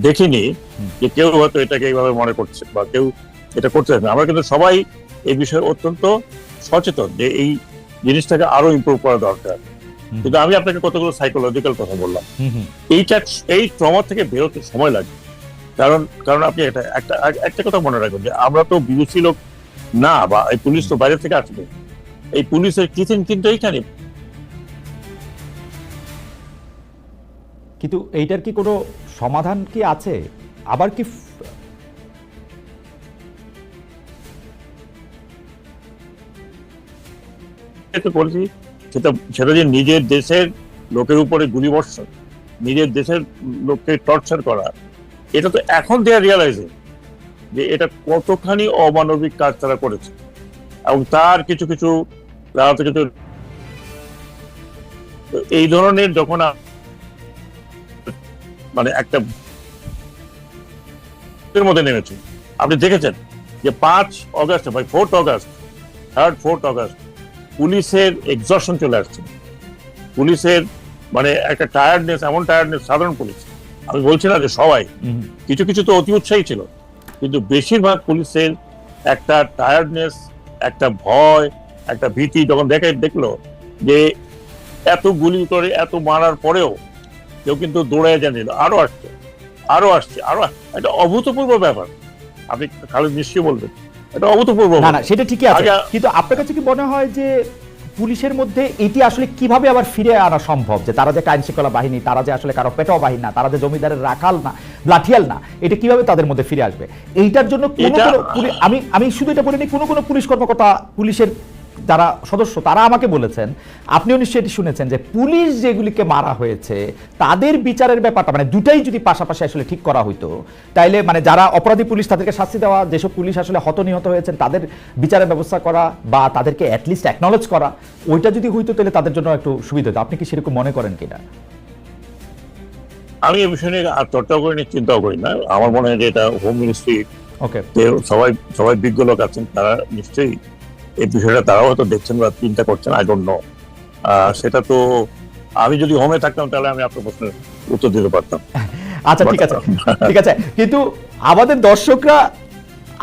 দেখিনি যে কেউ হয়তো এটাকে এইভাবে মনে করছে বা কেউ এটা করতে চায় না। আমরা কিন্তু সবাই এই বিষয়ে অত্যন্ত সচেতন যে এই জিনিসটাকে আরো ইমপ্রুভ করা দরকার। কিন্তু আমি আপনাকে কতগুলো সাইকোলজিক্যাল কথা বললাম, এই ট্রমা থেকে বেরোতে সময় লাগে। কারণ আপনি একটা কথা মনে রাখবেন যে আমরা তো বিদেশি লোক না, বা এই পুলিশ তো বাইরে থেকে আসবে, এই পুলিশের কিচেন কিন্তু এইখানে। কিন্তু এইটার কি কোনো সমাধান কি আছে? আবার কি বলছি সেটা যে নিজের দেশের লোকের উপরে গুলিবর্ষণ, নিজের দেশের লোককে টর্চার করা, এটা তো এখন দেয়া রিয়ালাইজিং যে এটা কতখানি অমানবিক কাজ তারা করেছে। এবং তার কিছু এই ধরনের যখন মানে একটা মধ্যে নেমেছে, আপনি দেখেছেন যে 5 অগস্ট বা 4 অগস্ট পুলিশের এক্সশন চলে আসছে, পুলিশের মানে একটা টায়ার্ডনেস, এমন টায়ার্ডনেস, সাধারণ পুলিশ, আমি বলছি না যে সবাই, কিছু তো অতি উৎসাহী ছিল, কিন্তু বেশিরভাগ পুলিশের একটা টায়ার্ডনেস, একটা ভয়, একটা ভীতি যখন দেখলো যে এত গুলি করে এত মারার পরেও কেউ কিন্তু দৌড়ায় জানিল, আরো আসছে, একটা অভূতপূর্ব ব্যাপার। আপনি খালেদ নিশ্চয়ই বলবেন এটা অভূতপূর্ব। না, সেটা ঠিকই আছে, কিন্তু আপনার কাছে কি মনে হয় যে পুলিশের মধ্যে এটি আসলে কিভাবে আবার ফিরে আনা সম্ভব, যে তারা যে আইন শৃঙ্খলা বাহিনী, তারা যে আসলে কারো পেটাও বাহিনী না, তারা যে জমিদারের রাখাল না, লাঠিয়াল না, এটা কিভাবে তাদের মধ্যে ফিরে আসবে? এইটার জন্য আমি শুধু এটা বলিনি, কোনো পুলিশ কর্মকর্তা, পুলিশের যারা সদস্য তারা আমাকে বলেছেন, আপনিও নিশ্চয়ই এটি শুনেছেন, যে পুলিশ যেগুলিকে মারা হয়েছে তাদের বিচারের ব্যাপারটা মানে দুটাই যদি পাশাপাশি আসলে ঠিক করা হইতো, তাইলে মানে যারা অপরাধী পুলিশ তাদেরকে শাস্তি দেওয়া, যেসব পুলিশ আসলে হত নিহত হয়েছেন তাদের বিচারের ব্যবস্থা করা বা তাদেরকে অ্যাটলিস্ট অ্যাকনলেজ করা, ওইটা যদি হইতো তাহলে তাদের জন্য একটু সুবিধা হতো। আপনি কি সেরকম মনে করেন কিনা? আমি এই বিষয় নিয়ে চর্চাও করিনি, চিন্তাও করি না। আমার মনে হয় যে এটা হোম মিনিস্ট্রি, ওকে, সবাই বিজ্ঞ লোক আছেন, তারা নিশ্চয়ই এই বিষয়টা তারাও হয়তো দেখছেন বা চিন্তা করছেন, আই ডোন্ট নো। সেটা তো আমি যদি হোমে থাকতাম তাহলে আমি আপনার প্রশ্নের উত্তর দিতে পারতাম। আচ্ছা, ঠিক আছে। কিন্তু আমাদের দর্শকরা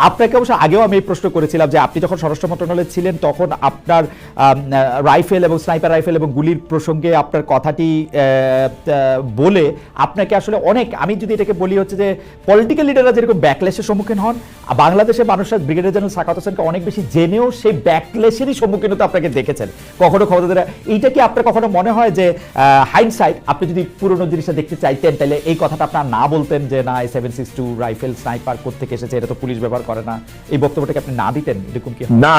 আপনাকে অবশ্য আগেও আমি এই প্রশ্ন করেছিলাম যে আপনি যখন স্বরাষ্ট্র মন্ত্রণালয়ে ছিলেন তখন আপনার রাইফেল এবং স্নাইপার রাইফেল এবং গুলির প্রসঙ্গে আপনার কথাটি বলে আপনাকে আসলে অনেক, আমি যদি এটাকে বলি হচ্ছে যে পলিটিক্যাল লিডাররা যেরকম ব্যাকলেশের সম্মুখীন হন, বাংলাদেশের মানুষরা ব্রিগেডিয়ার জেনারেল সাখাওয়াত হোসেনকে অনেক বেশি জেনেও সেই ব্যাকলেশেরই সম্মুখীন হতে আপনাকে দেখেছেন কখনো ক্ষমতা। এইটা কি আপনার কখনো মনে হয় যে হাইন্ডসাইড আপনি যদি পুরোনো জিনিসটা দেখতে চাইতেন তাহলে এই কথাটা আপনার না বলতেন যে না, 7.62 রাইফেল স্নাইপার কোত্থেকে এসেছে, এটা তো পুলিশ ব্যবহার করে না, এই বক্তব্যটাকে আপনি না দিতেন? এরকম কি? না,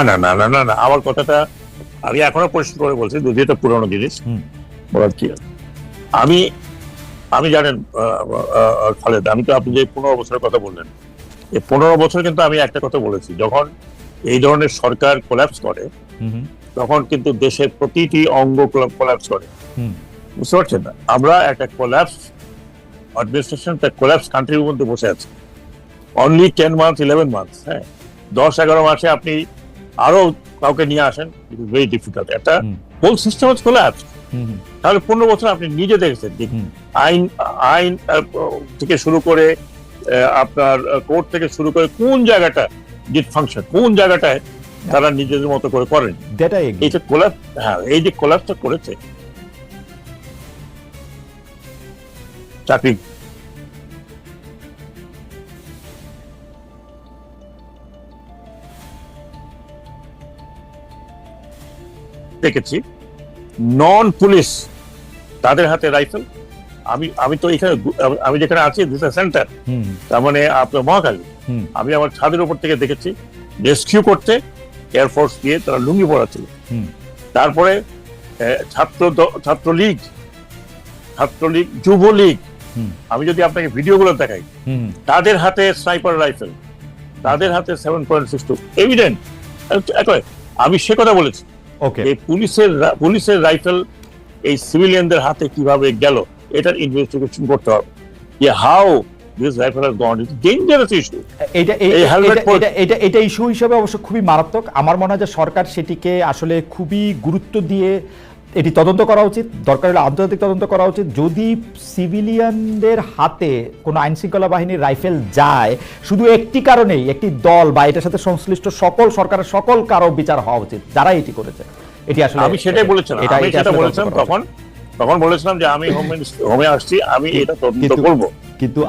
আমার কথাটা আমি এখনো পরিষ্কার করে বলছি, যদি এটা পুরোনো জিনিস বলার কি। আমি জানেন খালেদ, আমি তো আপনি যে 15 বছরের কথা বললেন, এই 15 বছর কিন্তু আমি একটা কথা বলেছি, যখন এই ধরনের সরকার কোল্যাপস করে তখন কিন্তু দেশের প্রতিটি অঙ্গ কোল্যাপস করে, বুঝতে পারছেন না? আমরা একটা কোল্যাপস অ্যাডমিনিস্ট্রেশন, কোল্যাপস কান্ট্রির মধ্যে বসে আছি। অনলি 10 মান্থস 11 মান্থস, হ্যাঁ, 10-11 মাসে আপনি আরো কাউকে নিয়ে আসেন, ইট ইজ ভেরি ডিফিকাল্ট। একটা হোল সিস্টেম ইজ কোল্যাপস। তাহলে 15 বছর আপনি নিজে দেখেছেন আইন থেকে শুরু করে আপনার কোর্ট থেকে শুরু করে কোন জায়গাটা ডিসফাংশন, কোন জায়গাটায় তারা নিজেদের মতো করে করেন, এই যে কোলাপস, হ্যাঁ এই যে কোলাপসটা করেছে চাকরি দেখেছি, নন পুলিশ তাদের হাতে রাইফেল। আমি তো এখানে, আমি যেখানে আছি দিস সেন্টার, তার মানে আপনার মহাকালী, আমি আমার ছাদের উপর থেকে দেখেছি রেস্কিউ করতে এয়ারফোর্স দিয়ে তারা লুঙ্গি পড়াচ্ছিল। তারপরে ছাত্রলীগ, যুবলীগ, আমি যদি আপনাকে ভিডিওগুলো দেখাই, তাদের হাতে স্নাইপার রাইফেল, তাদের হাতে 7.62 এভিডেন্ট। আমি সে কথা বলেছি, এই পুলিশের রাইফেল এই সিভিলিয়ানদের হাতে কিভাবে গেল, এটার ইনভেস্টিগেশন করতে হবে। How this rifle has gone, it's dangerous issue. এটা ইস্যু হিসেবে অবশ্য খুবই মারাত্মক। আমার মনে হয় যে সরকার সেটিকে আসলে খুবই গুরুত্ব দিয়ে এটি তদন্ত করা উচিত, দরকার হলে আন্তর্জাতিক তদন্ত করা উচিত। যদি সিভিলিয়ানদের হাতে কোনো আইন শৃঙ্খলা বাহিনীর রাইফেল যায়, শুধু একটি কারণেই একটি দল বা এটার সাথে সংশ্লিষ্ট সকল সরকারের সকল কারো বিচার হওয়া উচিত যারা এটি করেছে। এটি আসলে আমি সেটাই বলেছিলাম, তখন বলেছিলাম যে আমি হোমে আসছি, আমি এটা তদন্ত করব। কিন্তু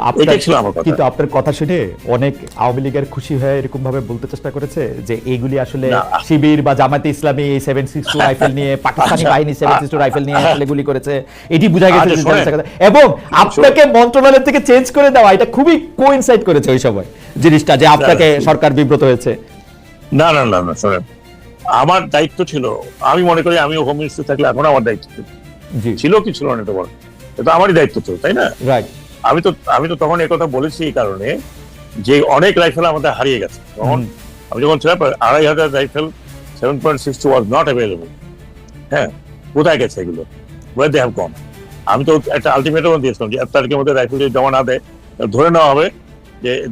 আপনার কথা শুনে অনেক আওয়ামী লীগের খুশি হয়ে এরকম ভাবে বলতে চেষ্টা করেছে যে এইগুলি আসলে শিবির বা জামায়াতে ইসলামী এই 7.62 রাইফেল নিয়ে, পাকিস্তানি বাহিনী 7.62 রাইফেল নিয়ে আসলে গুলি করেছে, এটি বোঝা গেছে। এবং আপনাকে মন্ত্রণালয় থেকে চেঞ্জ করে দেওয়া, এটা খুবই কোইনসাইড করেছে ওই সময় জিনিসটা, যে আপনাকে সরকার বিব্রত হয়েছে। না না না না, শোনেন, আমার দায়িত্ব ছিল, আমি মনে করি আমি হোম মিনিস্টার থাকলে এখন আমার দায়িত্ব ছিল কি ছিল না, এটা বল, এটা আমারই দায়িত্ব ছিল, তাই না? রাইট। আমি তো তখন একথা বলেছি এই কারণে যে অনেক রাইফেল আমাদের হারিয়ে গেছে। তখন আমি যখন ছিলাম 2500 রাইফেল 7.62 ওয়াজ নট অ্যাভেলেবল। হ্যাঁ, কোথায় গেছে এগুলো, ওয়ার দে হ্যাভ গন। আমি তো একটা আলটিমেটাম দিয়েছিলাম যে 1 তারিখের মধ্যে রাইফেল যদি জমা না দেয় ধরে নেওয়া হবে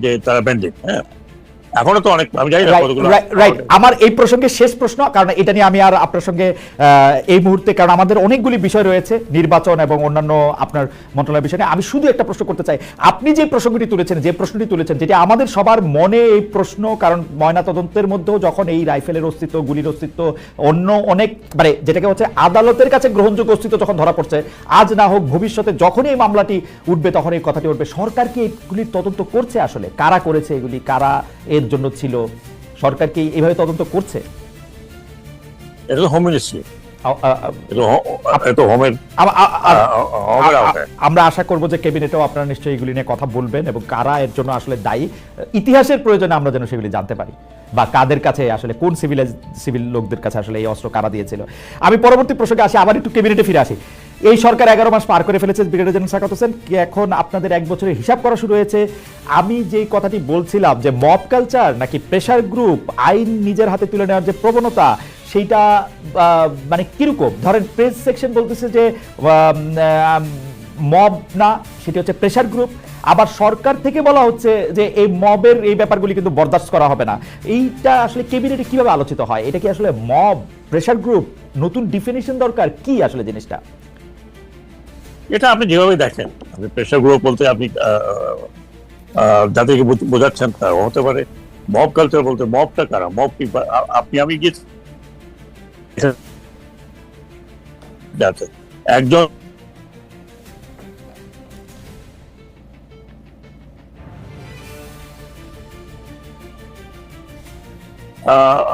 যে তারা ব্যান্ডিট। হ্যাঁ, এখনো তো অনেক, আমি জানি না কতগুলো। রাইট। আমার এই প্রসঙ্গে শেষ প্রশ্ন, কারণ এটা নিয়ে আমি আর আপনার সঙ্গে এই মুহূর্তে, কারণ আমাদের অনেকগুলি বিষয় রয়েছে, নির্বাচন এবং অন্যান্য আপনার মন্ত্রণালয়ের বিষয় নিয়ে। আমি শুধু একটা প্রশ্ন করতে চাই, আপনি যে প্রসঙ্গটি তুলেছেন, যেটি আমাদের সবার মনে এই প্রশ্ন, কারণ ময়না তদন্তের মধ্যেও যখন এই রাইফেলের অস্তিত্ব, গুলির অস্তিত্ব, অন্য অনেক মানে যেটাকে হচ্ছে আদালতের কাছে গ্রহণযোগ্য অস্তিত্ব যখন ধরা পড়ছে, আজ না হোক ভবিষ্যতে যখনই এই মামলাটি উঠবে তখন এই কথাটি উঠবে, সরকার কি এগুলির তদন্ত করছে? আসলে কারা করেছে এগুলি, কারা এর জন্য ছিল, সরকার কি এইভাবে তদন্ত করছে? এটা তো হোম মিনিস্ট্রি, আমরা আশা করব যে ক্যাবিনেটেও আপনারা নিশ্চয়ই এগুলি নিয়ে কথা বলবেন এবং কারা এর জন্য আসলে দায়ী, ইতিহাসের প্রয়োজনে আমরা যেন সেগুলি জানতে পারি, বা কাদের কাছে আসলে, কোন সিভিল লোকদের কাছে আসলে এই অস্ত্র কারা দিয়েছিল। আমি পরবর্তী প্রসঙ্গে আসি, আবার একটু ক্যাবিনেটে ফিরে আসি। এই সরকার 11 মাস পার করে ফেলেছে, ব্রিগেডিয়ার জেনারেল সাখাওয়াত হোসেন, এখন আপনাদের 1 বছরের হিসাব করা শুরু হয়েছে। আমি যেই কথাটি বলছিলাম যে মব কালচার নাকি প্রেশার গ্রুপ, আইন নিজের হাতে তুলে নেওয়ার যে প্রবণতা, সেইটা মানে কিরকম? ধরেন প্রেস সেকশন বলতেছে যে মব না, সেটি হচ্ছে প্রেশার গ্রুপ। আবার সরকার থেকে বলা হচ্ছে যে এই মবের এই ব্যাপারগুলি কিন্তু বরদাস্ত করা হবে না। এইটা আসলে ক্যাবিনেটে কিভাবে আলোচিত হয়? এটা কি আসলে মব, প্রেশার গ্রুপ, নতুন ডিফিনিশন দরকার, কি আসলে জিনিসটা? এটা আপনি যেভাবে দেখেন, আপনি প্রেশার গ্রুপ বলতে আপনি যাদেরকে বোঝাচ্ছেন তা হতে পারে। মব কালচার বলতে মবটা কারা, মব কি আমি গিয়েছি একজন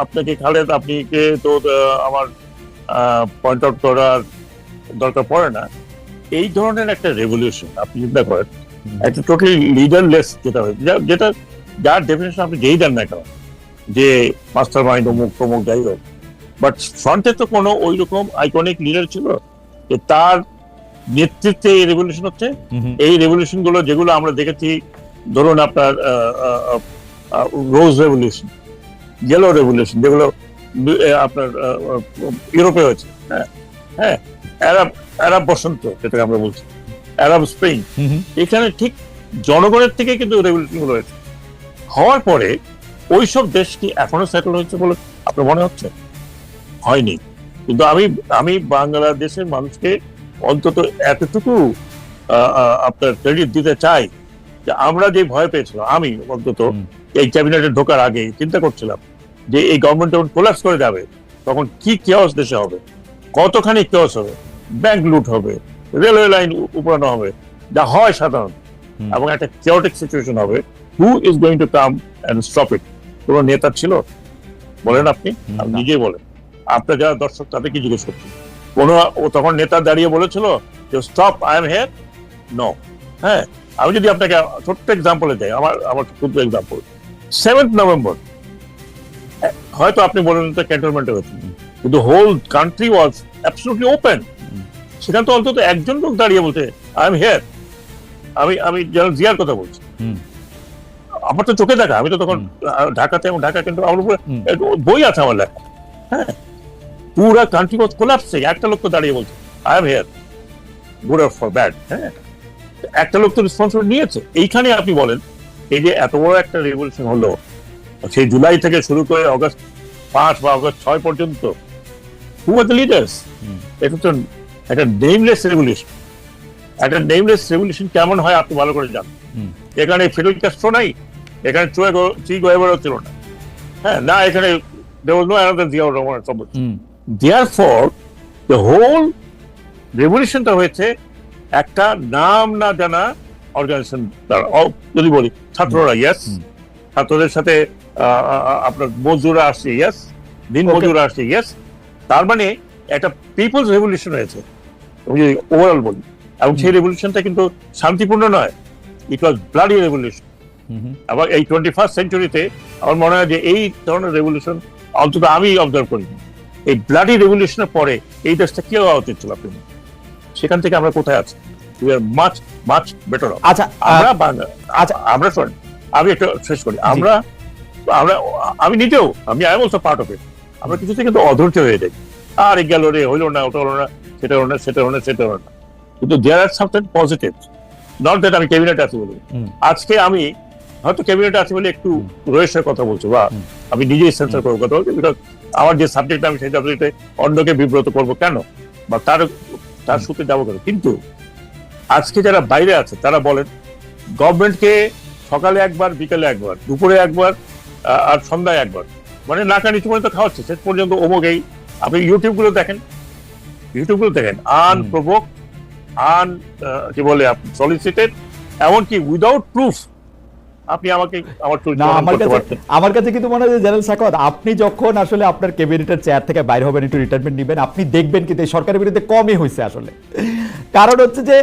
আপনাকে খালেদ, আপনিকে তো আমার পয়েন্ট আউট করার দরকার পড়ে না। এই ধরনের একটা রেভলিউশন আপনি চিন্তা করেন, একটা টোটালি লিডারলেস যেটা যার ডেফিনেশন আপনি যেই দেন না কেন, যে মাস্টার মাইন্ড অমুক তমুক যাই হোক, বাট ফ্রন্টে তো কোনো ওই রকম আইকনিক লিডার ছিল যে তার নেতৃত্বে এই রেভলিউশন হচ্ছে। এই রেভলিউশন গুলো যেগুলো আমরা দেখেছি, ধরুন আপনার রোজ রেভলিউশন, ইয়েলো রেভলিউশন, যেগুলো আপনার ইউরোপে হয়েছে, হ্যাঁ, আরব বসন্ত যেটাকে আমরা বলছি, আরব স্প্রিং, এখানে ঠিক জনগণের থেকে কিন্তু রেভলিউশন গুলো হয়েছে। হওয়ার পরে ওইসব দেশ কি এখনো সেটেল হয়েছে বলে আপনার মনে হচ্ছে? হয়নি। কিন্তু আমি বাংলাদেশের মানুষকে অন্তত এতটুকু আপনার ক্রেডিট দিতে চাই যে আমরা যে ভয় পেয়েছিলাম, আমি অন্তত এই ক্যাবিনেটে ঢোকার আগে চিন্তা করছিলাম যে এই গভর্নমেন্ট যখন কোলাপস করে যাবে তখন কি কেওস দেশে হবে, কতখানি কেওস হবে, ব্যাংক লুট হবে, রেলওয়ে লাইন উপড়ানো হবে, যা হয় সাধারণ, এবং একটা কেওটিক সিচুয়েশন হবে। Who is going to come and stop it? কোন নেতা ছিল? বলেন আপনি নিজেই বলেন, আপনার যারা দর্শক তাদেরকে জিজ্ঞেস করছেন, কোন তখন নেতা দাঁড়িয়ে বলেছিল যে stop, I am here? No. হ্যাঁ, আমি যদি আপনাকে ছোট্ট এক্সাম্পলে যাই, আমার ক্ষুদ্র এক্সাম্পল, 7th নভেম্বর হয়তো আপনি বলেন তো ক্যান্টনমেন্টে হয়েছে, কিন্তু whole country was absolutely open. সেখানে তো অন্তত একজন লোক দাঁড়িয়ে বলছে আই এম হিয়ার। আমি জেনারেল জিয়ার কথা বলছি, আমার তো চোখে দেখা, আমি তো তখন ঢাকাতে, এবং ঢাকা কিন্তু আমার উপরে বই আছে আমার লেখা। হ্যাঁ, পুরা কান্ট্রি ওয়াজ কোলাপসিং, একটা লোক তো দাঁড়িয়ে বলছে I am here, good or for bad. হ্যাঁ, একটা লোক তো রেসপন্সিবিলিটি নিয়েছে। এইখানে আপনি বলেন, এই যে এত বড় একটা রেভলিউশন হলো, সেই জুলাই থেকে শুরু করে অগস্ট 5 বা অগস্ট 6 পর্যন্ত, হু আর দ্য লিডার্স? এটা তো একটা নেমলেস রেভলিউশন। একটা নেমলেস রেভলিউশন কেমন হয় আপনি ভালো করে জানেন। এখানে ফিডেল ক্যাস্ট্রো নাই, এখানে চি গুয়েভারা ছিল না, হ্যাঁ, না এখানে there was no another Ziaur Rahman সম্ভব। Therefore the whole রেভলিউশনটা হয়েছে একটা নাম না জানা অর্গানাইজেশন দ্বারা। যদি বলি ছাত্ররা, ইয়েস, ছাত্রদের সাথে আপনার মজুরা আসছে, ইয়েস, দিন মজুরা আসছে, ইয়েস, তার মানে একটা পিপলস রেভলিউশন হয়েছে যদি ওভারঅল বলি। এবং সেই রেভলিউশনটা কিন্তু শান্তিপূর্ণ নয়, ইট ওয়াজ ব্লাডি রেভলিউশন। আবার এই 21st সেঞ্চুরিতে আমার মনে হয় যে এই ধরনের রেভলিউশন অন্তত আমি অবজার্ভ করি। এই ব্লাডি রেভলিউশনের পরে এই দেশটা কি হওয়া উচিত ছিল আপনি? সেখান থেকে আমরা কোথায় আছি? We are much much better of. আচ্ছা, আমরা শোন, আমি একটু শেষ করি। আমি নিজেও, আমি I am also part of ইট। আমরা কিছুতে কিন্তু অধৈর্য হয়ে যাই, আর গেল রে, হইলো না, ওটা হলো না, সেটা হলো না, সেটা হলো না, সেটা হলো না। কিন্তু দেয়ার আর সামথিং পজিটিভ, নট দ্যাট আমি ক্যাবিনেটে আছি বলে। আজকে আমি হয়তো ক্যাবিনেটে আছি বলে একটু রয়েছে কথা বলছি, বা আমি নিজেই সেন্সার করবো কথা বলছি, বিকজ আমার যে সাবজেক্ট, আমি সেই সাবজেক্টে অন্যকে বিব্রত করবো কেন, বা তার সুতে যাবো কেন। কিন্তু আজকে যারা বাইরে আছে তারা বলেন গভর্নমেন্টকে সকালে একবার, বিকেলে একবার, দুপুরে একবার, আর সন্ধ্যায় একবার, মানে নাকা নিচু পর্যন্ত খাওয়াচ্ছে। শেষ পর্যন্ত অমুকেই, আপনি ইউটিউব গুলো দেখেন, আনপ্রোভোক, কি বলে, সলিসিটেড, এমনকি উইদাউট প্রুফ আপনি আমাকে আমার কাছে কিন্তু মনে হয় জেনারেল সাখাওয়াত, আপনি যখন আসলে আপনার ক্যাবিনেটের চেয়ার থেকে বাইরে হবেন, একটু রিটায়ারমেন্ট নেবেন, আপনি দেখবেন কিন্তু এই সরকারের বিরুদ্ধে কমই হয়েছে আসলে। কারণ হচ্ছে যে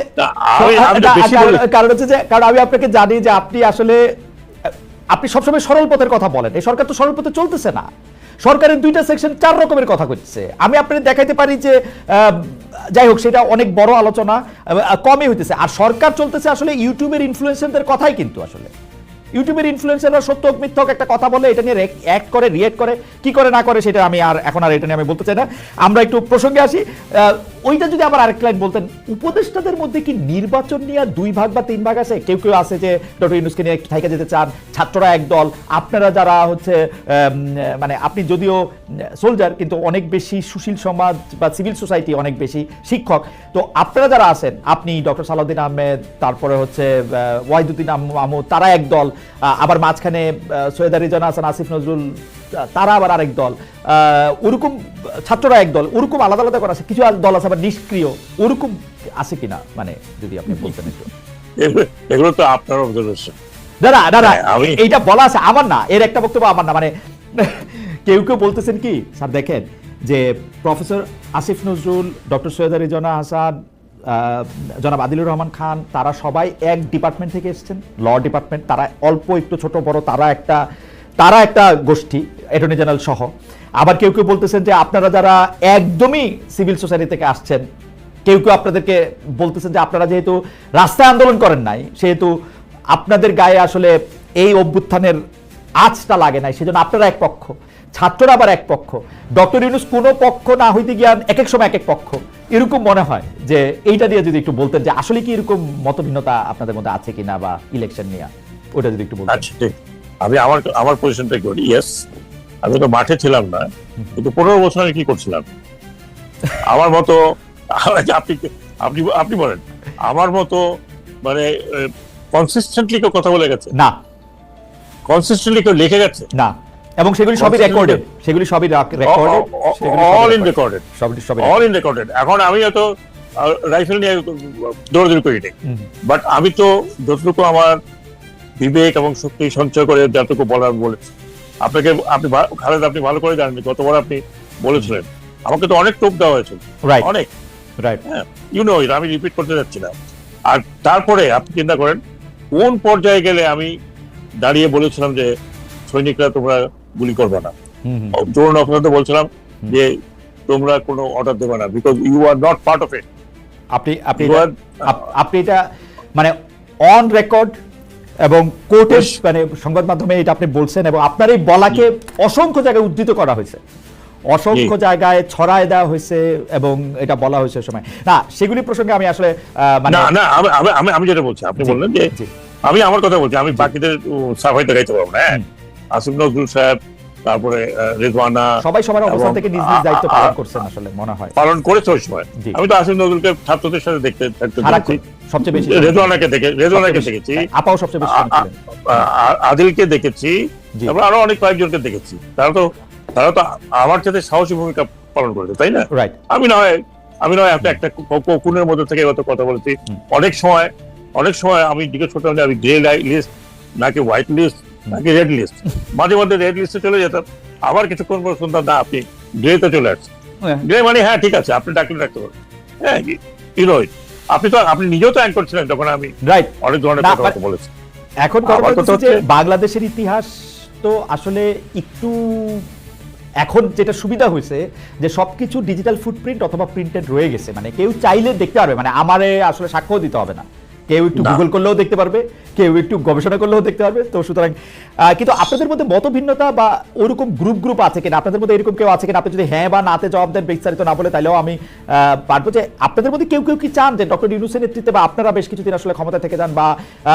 কারণ আমি আপনাকে জানি যে আপনি সবসময় সরল পথের কথা বলেন। এই সরকার তো সরল পথে চলতেছে না, সরকারের 2টা সেকশন 4 রকমের কথা করছে। আমি আপনাদের দেখাইতে পারি যে যাই হোক, সেটা অনেক বড় আলোচনা, কমই হইতেছে। আর সরকার চলতেছে আসলে ইউটিউবের ইনফ্লুয়েন্সারদের কথাই, কিন্তু আসলে ইউটিউবের ইনফ্লুয়েন্সাররা সত্য মিথ্যক একটা কথা বলে, এটা নিয়ে অ্যাক্ট করে, রিয়েক্ট করে, কি করে না করে সেটা আমি এখন এটা নিয়ে আমি বলতে চাই না। আমরা একটু প্রসঙ্গে আসি। ওইটা যদি আবার আরেক লাইন বলতেন, উপদেষ্টাদের মধ্যে কি নির্বাচন নিয়ে 2 ভাগ বা 3 ভাগ আছে? কেউ কেউ আছে যে ডক্টর ইউনূসকে নিয়ে থাইকা যেতে চান, ছাত্ররা একদল, আপনারা যারা হচ্ছে মানে আপনি যদিও সোলজার কিন্তু অনেক বেশি সুশীল সমাজ বা সিভিল সোসাইটি, অনেক বেশি শিক্ষক, তো আপনারা যারা আছেন, আপনি ডক্টর সালাউদ্দিন আহমেদ, তারপরে হচ্ছে ওয়াহিদুদ্দিন মাহমুদ, তারা একদল, আবার মাঝখানে সৈয়দা রিজওয়ানা হাসান, আসিফ নজরুল, তারা আবার আরেক দল, ওরকম ছাত্ররা একদল, ওরকম আলাদা আলাদা করা আছে। কিছু দল আছে আবার নিষ্ক্রিয়, ওরকম আছে কিনা, মানে যদি আপনি বলতেন একটু। এগুলো তো আপনার অবজারভেশন। না, এইটা বলা আছে আমার না, এর একটা বক্তব্য আমার না। মানে কেউ কেউ বলতেছেন কি স্যার, দেখেন যে প্রফেসর আসিফ নজরুল, ডক্টর সৈয়দা রিজওয়ানা হাসান, জনাব আদিলুর রহমান খান, তারা সবাই এক ডিপার্টমেন্ট থেকে এসেছেন, ল ডিপার্টমেন্ট। তারা অল্প একটু ছোট বড়, তারা একটা গোষ্ঠী, অ্যাটর্নি জেনারেল সহ। আবার কেউ কেউ বলতেছেন যে আপনারা যারা একদমই সিভিল সোসাইটি থেকে আসছেন, কেউ কেউ আপনাদেরকে বলতেছেন যে আপনারা যেহেতু রাস্তায় আন্দোলন করেন নাই, সেহেতু আপনাদের গায়ে আসলে এই অভ্যুত্থানের আঁচটা লাগে নাই, সেজন্য আপনারা এক পক্ষ, ছাত্ররা আবার এক পক্ষ। ডক্টর ইউনূস কোনো পক্ষ না হইতে গিয়ে এক এক সময় এক এক পক্ষ, এরকম মনে হয়। যে এইটা দিয়ে যদি একটু বলতেন যে আসলে কি এরকম মতভিন্নতা আপনাদের মধ্যে আছে কিনা, বা ইলেকশন নিয়ে, ওটা যদি একটু বলতেন। আচ্ছা, আমি আমার পজিশনটা করি। ইয়েস, আমি তো মাঠে ছিলাম না, কিন্তু 15 বছর আমি কি করছিলাম আমার মতো, আপনি বলেন, আমার মতো মানে কনসিস্টেন্টলি কেউ কথা বলে গেছে? না, কনসিস্টেন্টলি কেউ লিখে গেছে? না, এবং সেগুলি সবই রেকর্ডেড, সেগুলি সবই recorded, all in recorded, all in recorded. এখন আমি তো রাইফেল নিয়ে দৌড়াদৌড়ি করি নাই, বাট আমি তো যতটুকু আমার বিবেক এবং শক্তি সঞ্চয় করে যতটুকু বলার বলেছি আপনাকে, খালেদ আপনি ভালো করে জানেন গতবার আপনি বলেছিলেন আমাকে তো অনেক টোপ দেওয়া হয়েছিল, অনেক, রাইট, হ্যাঁ, ইউ নো, আমি রিপিট করতে যাচ্ছি না। আর তারপরে আপনি চিন্তা করেন কোন পর্যায়ে গেলে আমি দাঁড়িয়ে বলেছিলাম যে সৈনিকরা তোমরা গুলি করবে না, ধরুন আপনাদের বলছিলাম যে তোমরা কোনো অর্ডার দেবে না, because you are not part of it. আপনি এটা মানে অন রেকর্ড এবং কোর্টের মানে সংবাদ মাধ্যমে এটা আপনি বলছেন, এবং আপনার এই বলাকে অসংখ্য জায়গায় উদ্ধৃত করা হয়েছে, অসংখ্য জায়গায় ছড়ায় দেওয়া হয়েছে এবং এটা বলা হয়েছে সময় না, সেগুলি প্রসঙ্গে আমি আসলে মানে না আমি যেটা বলছি, আপনি বললেন যে আমি আমার কথা বলছি, আমি বাকিদের সাফাই দেখাইতে পারবো না। আসিফ নজরুল সাহেব, তারপরে রেজওয়ানা, সবাই সবার অবস্থান থেকে নিজ নিজ দায়িত্ব পালন করছেন, আসলে মনে হয় পালন করেছে ওই সময়। আমি তো আসিফ নজরুলকে ছাত্রদের সাথে দেখতে সবচেয়ে বেশি, রেজওয়ানাকে দেখেছি, আপাও সবচেয়ে বেশি, আদিলকে দেখেছি, তারপর আরো অনেক কয়েকজনকে দেখেছি। তারা তো আমার সাথে সাহসী ভূমিকা পালন করেছে, তাই না? আমি নয় একটা কোনের মধ্যে থেকে কথা বলেছি। অনেক সময় আমি জিজ্ঞেস করতাম যে আমি গ্রে লিস্ট নাকি হোয়াইট লিস্ট নাকি রেড লিস্ট, মাঝে মধ্যে রেড লিস্টে চলে যেতাম, আবার কিছুক্ষণ পর শুনতাম না আপনি গ্রেতে চলে আসছেন। গ্রে মানে হ্যাঁ ঠিক আছে, আপনি ডাকতে পারেন, হ্যাঁ, আপনি নিজেও তো অ্যাঙ্কর ছিলেন তখন, আমি অনেক ধরনের কথা বলেছি। এখন কথা হচ্ছে বাংলাদেশের ইতিহাস তো আসলে একটু এখন যেটা সুবিধা হয়েছে যে সবকিছু ডিজিটাল ফুটপ্রিন্ট অথবা প্রিন্টেড রয়ে গেছে, মানে কেউ চাইলে দেখতে পারবে, মানে আমারে আসলে সাক্ষ্য দিতে হবে না, কেউ একটু গুগল করলেও দেখতে পারবে, কেউ একটু গবেষণা করলেও দেখতে পারবে। তো সুতরাং কিন্তু আপনাদের মধ্যে মতভিন্নতা বা ওরকম গ্রুপ আছে কিনা, আপনাদের মধ্যে এরকম কেউ আছে কিনা, আপনি যদি হ্যাঁ বা নাতে জবাব দেন, বিস্তারিত না বলে, তাইলেও আমি পারবো যে আপনাদের মধ্যে কেউ কি চান যে ডক্টর ইউনূসের নেতৃত্বে বা আপনারা বেশ কিছুদিন আসলে ক্ষমতা থেকে যান, বা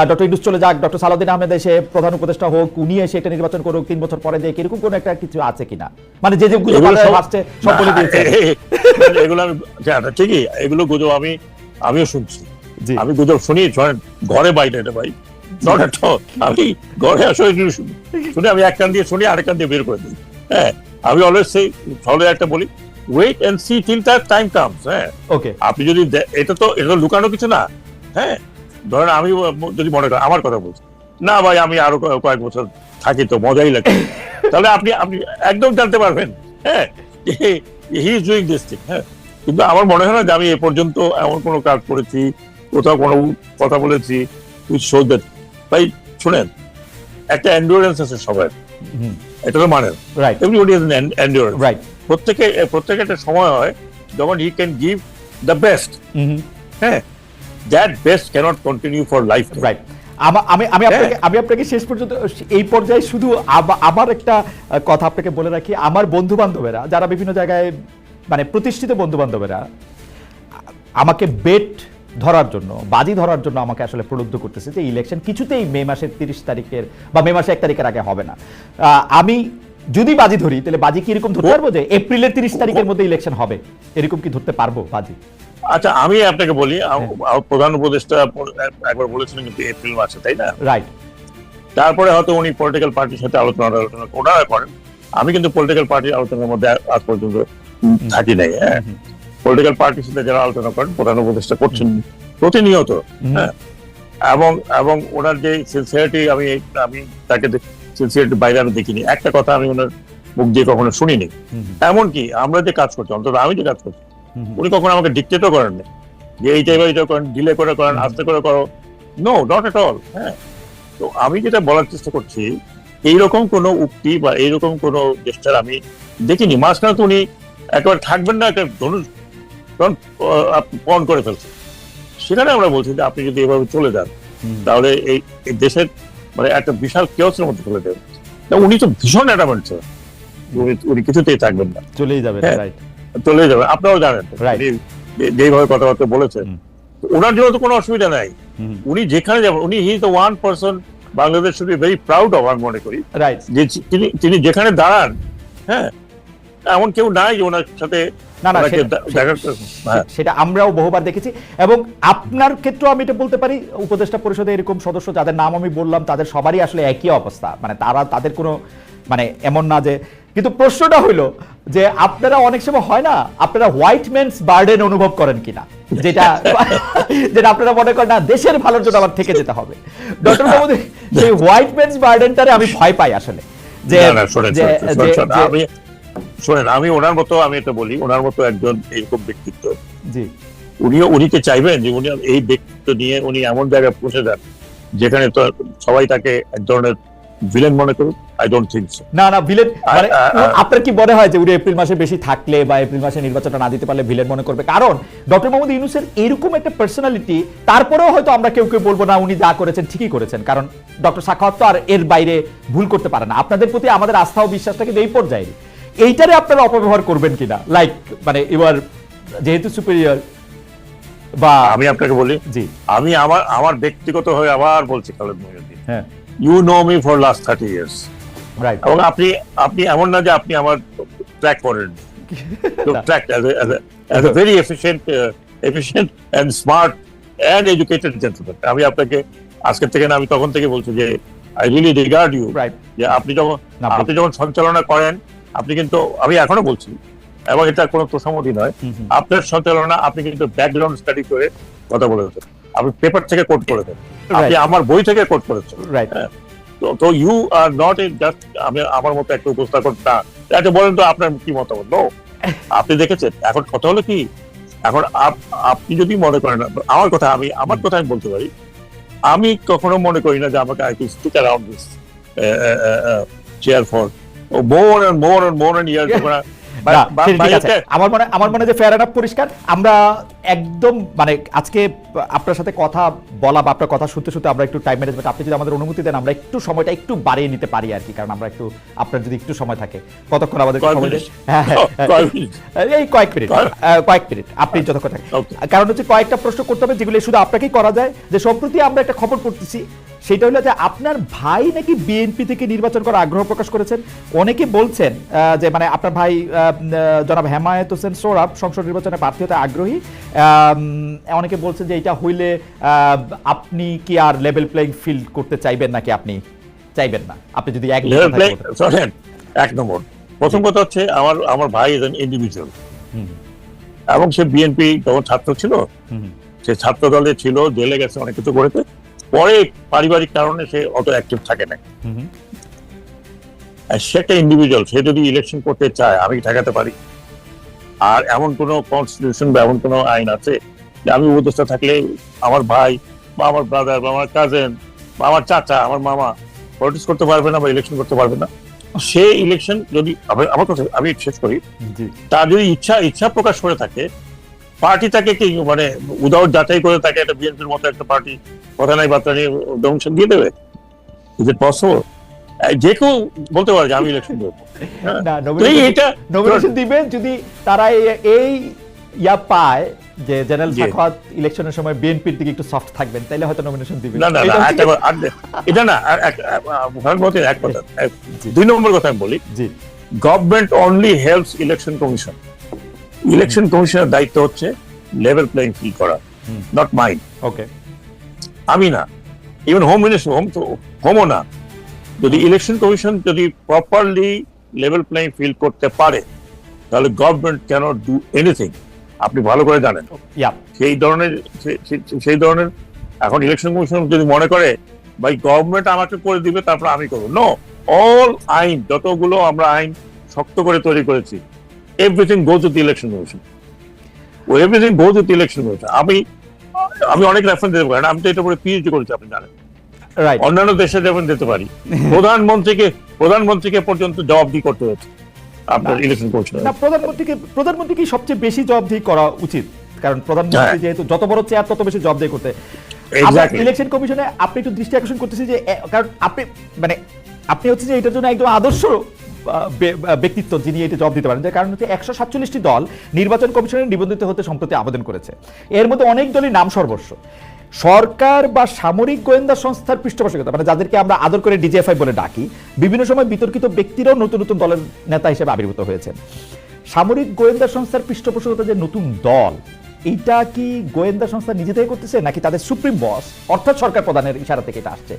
ডক্টর ইউনূস চলে যাক, ডক্টর সালাউদ্দিন আহমেদ এসে প্রধান উপদেষ্টা হোক, উনি এসে এটা নির্বাচন করুক 3 বছর পরে, যে এরকম কোনো একটা কিছু আছে কিনা, মানে যে গুজব আসছে সব বলে দিয়েছে এগুলো আমি ঠিকই, এগুলো গুজব আমিও শুনছি, আমি গুজব শুনি ঘরে বাইরে, এটা ভাই আমি ঘরে আসলে শুনে আমি এক কান দিয়ে শুনি, আরেক কান দিয়ে বের করে দিই। হ্যাঁ, আমি অলওয়েজ সেই ফলো একটা বলি, wait and see till that time comes. হ্যাঁ, ওকে, আপনি যদি এটা তো লুকানো কিছু না। হ্যাঁ, ধরেন আমি যদি মনে করেন আমার কথা বলছি, না ভাই আমি আরো কয়েক বছর থাকি তো মজাই লাগে, তাহলে আপনি একদম জানতে পারবেন হ্যাঁ he is doing this thing. হ্যাঁ, কিন্তু আমার মনে হয় না যে আমি এ পর্যন্ত এমন কোনো কাজ করেছি, কোথাও কোনো কথা বলেছি উইচ শো দ্যাট। ভাই শুনেন, একটা এন্ডুরেন্স আছে সবার, এটা তো মানেন, এভরিবডি হ্যাজ অ্যান এন্ডুরেন্স। প্রত্যেকে একটা সময় হয় যখন he can give the best. হ্যাঁ, that best cannot continue for life. Right, আমি আপনাকে শেষ পর্যন্ত এই পর্যায়ে শুধু আমার একটা কথা আপনাকে বলে রাখি, আমার বন্ধু বান্ধবেরা যারা বিভিন্ন জায়গায় মানে প্রতিষ্ঠিত বন্ধু বান্ধবেরা আমাকে বেট ধরার জন্য, বাজি ধরার জন্য আমাকে আসলে প্রলুব্ধ করতেছে যে ইলেকশন কিছুতেই মে মাসের 30 তারিখের বা মে মাসের 1 তারিখের আগে হবে না। আমি যদি বাজি ধরি তাহলে বাজি কি এরকম ধরতে পারবো যে এপ্রিলের 30 তারিখের মধ্যে ইলেকশন হবে, এরকম কি ধরতে পারবো বাজি? আচ্ছা, আমি আপনাকে বলি, প্রধান উপদেষ্টা একবার বলেছিলেন কিন্তু এপ্রিল মাসে, তাই না? রাইট, তারপরে হয়তো উনি পলিটিক্যাল পার্টির সাথে আলোচনা ওনারা করেন। আমি কিন্তু পলিটিক্যাল পার্টির আলোচনার মধ্যে আজ পর্যন্ত থাকি নাই। হ্যাঁ, পলিটিক্যাল পার্টির সাথে যারা আলোচনা করেন প্রধান উপদেষ্টা করছেন প্রতিনিয়ত। হ্যাঁ, এবং ওনার যে সিনসিয়ারিটি, আমি তাকে সিনসিয়ারিটির বাইরে আমি দেখিনি, একটা কথা আমি ওনার মুখ দিয়ে কখনো শুনিনি। এমনকি আমরা যে কাজ করছি, অন্তত আমি যে কাজ করছি, উনি কখনো আমাকে ডিক্টেটও করেন না যে এইটা করেন, ডিলে করে করেন, আস্তে করে করো, নো, নট এট অল। হ্যাঁ, তো আমি যেটা বলার চেষ্টা করছি, এইরকম কোনো উক্তি বা এইরকম কোনো জেস্টার আমি দেখিনি। মাঝখানে তো উনি একেবারে থাকবেন না, একটা ধনুষ পণ করে ফেলছে। সেখানে আমরা বলছি যে আপনি যদি এভাবে চলে যান তাহলে এই দেশের মানে একটা বিশাল কেওসের মধ্যে চলে যাবেন। উনি তো ভীষণ অ্যাডামেন্ট ছিল, উনি কিছুতেই থাকবেন না, চলেই যাবেন। আপনারাও জানেন যেভাবে কথাবার্তা বলেছেন, ওনার জন্য তো কোনো অসুবিধা নাই, উনি যেখানে যাবেন, উনি he is the one person Bangladesh should be very proud of, আমি মনে করি যে তিনি যেখানে দাঁড়ান, হ্যাঁ, এমন কেউ নাই যে ওনার সাথে না না ওনাকে হ্যাঁ। সেটা আমরাও বহুবার দেখেছি, এবং আপনার ক্ষেত্রেও আমি এটা বলতে পারি, উপদেষ্টা পরিষদে এরকম সদস্য যাদের নাম আমি বললাম তাদের সবারই আসলে একই অবস্থা, মানে তাদের কোনো মানে এমন না যে, কিন্তু প্রশ্নটা হইলো যে আপনারা অনেক সময় হয় না, আপনারা হোয়াইট ম্যানস বার্ডেন অনুভব করেন কিনা, যেটা যেটা আপনারা মনে করেন না দেশের ভালোর জন্য আবার থেকে যেতে হবে। ডক্টর মোহাম্মদ সেই হোয়াইট ম্যানস বার্ডেনটারে আমি ভয় পাই আসলে, যে শোনেন আমি ওনার মতো, আমি এটা বলি, ওনার মতো একজন এরকম ব্যক্তিত্ব, জি উনি কি চাইবেন যে উনি এই ব্যক্তিত্ব নিয়ে উনি এমন জায়গায় পৌঁছে যান যেখানে তো সবাই তাকে এক ধরনের ভিলেন মনে করুক? I don't think so. না না, ভিলেন মানে আপনার কি মনে হয় যে উনি এপ্রিল মাসে বেশি থাকলে বা এপ্রিল মাসে নির্বাচনটা না দিতে পারলে ভিলেন মনে করবে? কারণ ডক্টর মোহাম্মদ ইউনূসের এরকম একটা পার্সোনালিটি, তারপরেও হয়তো আমরা কেউ বলবো না উনি যা করেছেন ঠিকই করেছেন, কারণ ডক্টর সাখাওয়াত তো আর এর বাইরে ভুল করতে পারে না। আপনাদের প্রতি আমাদের আস্থা ও বিশ্বাসটা কিন্তু এই পর্যায়ে, এইটারে আপনারা অপব্যবহার করবেন কিনা, লাইক মানে এবার যেহেতু সুপিরিয়র বা আমি আপনাকে বলি, জি আমি আমার ব্যক্তিগত হয়ে আবার বলছি, খালেদ মহিউদ্দিন, হ্যাঁ you know me for last 30 years, right, এবং আপনি এমন না যে আপনি আমার ট্র্যাক করেন, track as a very efficient and smart and educated gentleman. আমি আপনাকে আজকের থেকে না, আমি তখন থেকে বলছি যে I really regard you, right, যে আপনি যখন সঞ্চালনা করেন, আপনি কিন্তু, আমি এখনো বলছি, এবং এটা কোনো তোষামোদী নয়, আপনার সঞ্চালনা আপনি কিন্তু ব্যাকগ্রাউন্ড স্টাডি করে কথা বলেছেন, আপনি পেপার থেকে কোট করেছেন, আপনি আমার বই থেকে কোট করেছেন, রাইট। তো you are not in just আমি আমার মতো একটা উপস্থাপন না। এটা বলেন তো আপনার কি মতামত? নো, আপনি দেখেছেন। এখন কথা হলো কি, এখন আপনি যদি মনে করেন আমার কথা, আমার কথা আমি বলতে পারি, আমি কখনো মনে করি না যে আমাকে I can stick around this chair for more and years. আমার মনে যে ফেয়ার এনাফ পরিষ্কার। আমরা একদম মানে আজকে আপনার সাথে কথা বলা বা আপনার কথা শুনতে শুনতে আমরা একটু টাইম ম্যানেজমেন্ট, আপনি যদি আমাদের অনুমতি দেন আমরা একটু সময়টা একটু বাড়িয়ে নিতে পারি আর কি, কারণ আমরা একটু, আপনার যদি একটু সময় থাকে, কতক্ষণ আমাদের এই কয়েক মিনিট আপনি যতক্ষণ থাকে, কারণ হচ্ছে কয়েকটা প্রশ্ন করতে হবে যেগুলো শুধু আপনাকেই করা যায়। যে সম্প্রতি আমরা একটা খবর পড়তেছি, সেটা হলো যে আপনার ভাই নাকি বিএনপি থেকে নির্বাচন করার আগ্রহ প্রকাশ করেছেন। অনেকে বলছেন যে মানে আপনার ভাই জনাব হেমায়েত হোসেন সোহরাব সংসদ নির্বাচনে প্রার্থী হতে আগ্রহী। অনেকে বলছেন যে এটা হইলে আপনি কি আর লেভেল প্লেইং ফিল্ড করতে চাইবেন নাকি আপনি চাইবেন না? আপনি যদি এক নম্বর, প্রথম কথা হচ্ছে আমার ভাই একজন ইন্ডিভিজুয়াল, এবং সে বিএনপি যখন ছাত্র ছিল, সে ছাত্র দলে ছিল, জেলে গেছে, অনেক কিছু করেছে, পরে পারিবারিক কারণে সে অত অ্যাক্টিভ থাকে না। সে একটা ইন্ডিভিজুয়াল, সে যদি ইলেকশন করতে চায় আমি ঠেকাতে পারি? আর এমন কোন কনস্টিটিউশন বা এমন কোন আইন আছে যে আমি উপদেষ্টা থাকলে আমার ভাই বা আমার ব্রাদার বা আমার কাজিন বা আমার চাচা, আমার মামা পলিটিক্স করতে পারবে না বা ইলেকশন করতে পারবে না? সে ইলেকশন যদি, আমার কথা আমি শেষ করি, তার যদি ইচ্ছা প্রকাশ করে থাকে, পার্টি তাকে কি মানে উদাহরণ যাচাই করে তাকে একটা বিএনপির মতো একটা পার্টি কথা নাই বার্তা নিয়ে ডোনেশন দিয়ে দেবে? Is it possible? যে কেউ বলতে পারে যে আমি ইলেকশন দেবো, নমিনেশন দিবেন যদি তারা এই ইয়া পায় যে জেনারেল সাখাওয়াত ইলেকশনের সময় বিএনপির দিকে একটু সফট থাকবেন, তাইলে হয়তো নমিনেশন দিবেন। না এটা না, এক কথা। 2 নম্বর কথা আমি বলি, government only helps election commission. Election কমিশনের দায়িত্ব হচ্ছে লেভেল প্লেইং ফিল্ড করা, নট মাইন্ড। ওকে, আমি না, ইভেন হোম মিনিস্টার, হোমও না। যদি ইলেকশন কমিশন যদি প্রপারলি লেভেল প্লেইং ফিল্ড করতে পারে, তাহলে গভর্নমেন্ট ক্যানট ডু এনিথিং। আপনি ভালো করে জানেন সেই ধরনের এখন ইলেকশন কমিশন যদি মনে করে ভাই গভর্নমেন্ট আমাকে করে দিবে তারপর আমি করবো, নো, অল আইন যতগুলো আমরা আইন শক্ত করে তৈরি করেছি, everything goes with election commission, everything goes with election commission. আমি অনেক রেফারেন্স দিতে পারি, আমি তো এটা পরে পিএইচডি করেছি, আপনি জানেন। অন্যান্য দেশে যেমন দিতে পারি, প্রধানমন্ত্রীকে পর্যন্ত জবাবদিহি করতে হয়েছে আপনার ইলেকশন কমিশন। প্রধানমন্ত্রীকে সবচেয়ে বেশি জবাবদিহি করা উচিত, কারণ প্রধানমন্ত্রী যেহেতু যত বড় চেয়ার তত বেশি জবাবদিহি করতে। ইলেকশন কমিশনে আপনি একটু দৃষ্টি আকর্ষণ করতেছি যে, কারণ আপনি হচ্ছে যে এটার জন্য একদম আদর্শ ব্যক্তিত্ব যিনি এটা জবাব দিতে পারেন। যার কারণ হচ্ছে 147টি দল নির্বাচন কমিশনে নিবন্ধিত হতে সম্প্রতি আবেদন করেছে। এর মধ্যে অনেক দলই নাম সর্বস্ব। সরকার বা সামরিক গোয়েন্দা সংস্থার পৃষ্ঠপোষকতা, মানে যাদেরকে আমরা আদর করে ডিজিএফআই বলে ডাকি, বিভিন্ন সময় বিতর্কিত ব্যক্তিরাও নতুন নতুন দলের নেতা হিসেবে আবির্ভূত হয়েছেন। সামরিক গোয়েন্দা সংস্থার পৃষ্ঠপোষকতা যে নতুন দল, এইটা কি গোয়েন্দা সংস্থা নিজে থেকে করতেছে নাকি তাদের সুপ্রিম বস অর্থাৎ সরকার প্রধানের ইশারা থেকে এটা আসছে?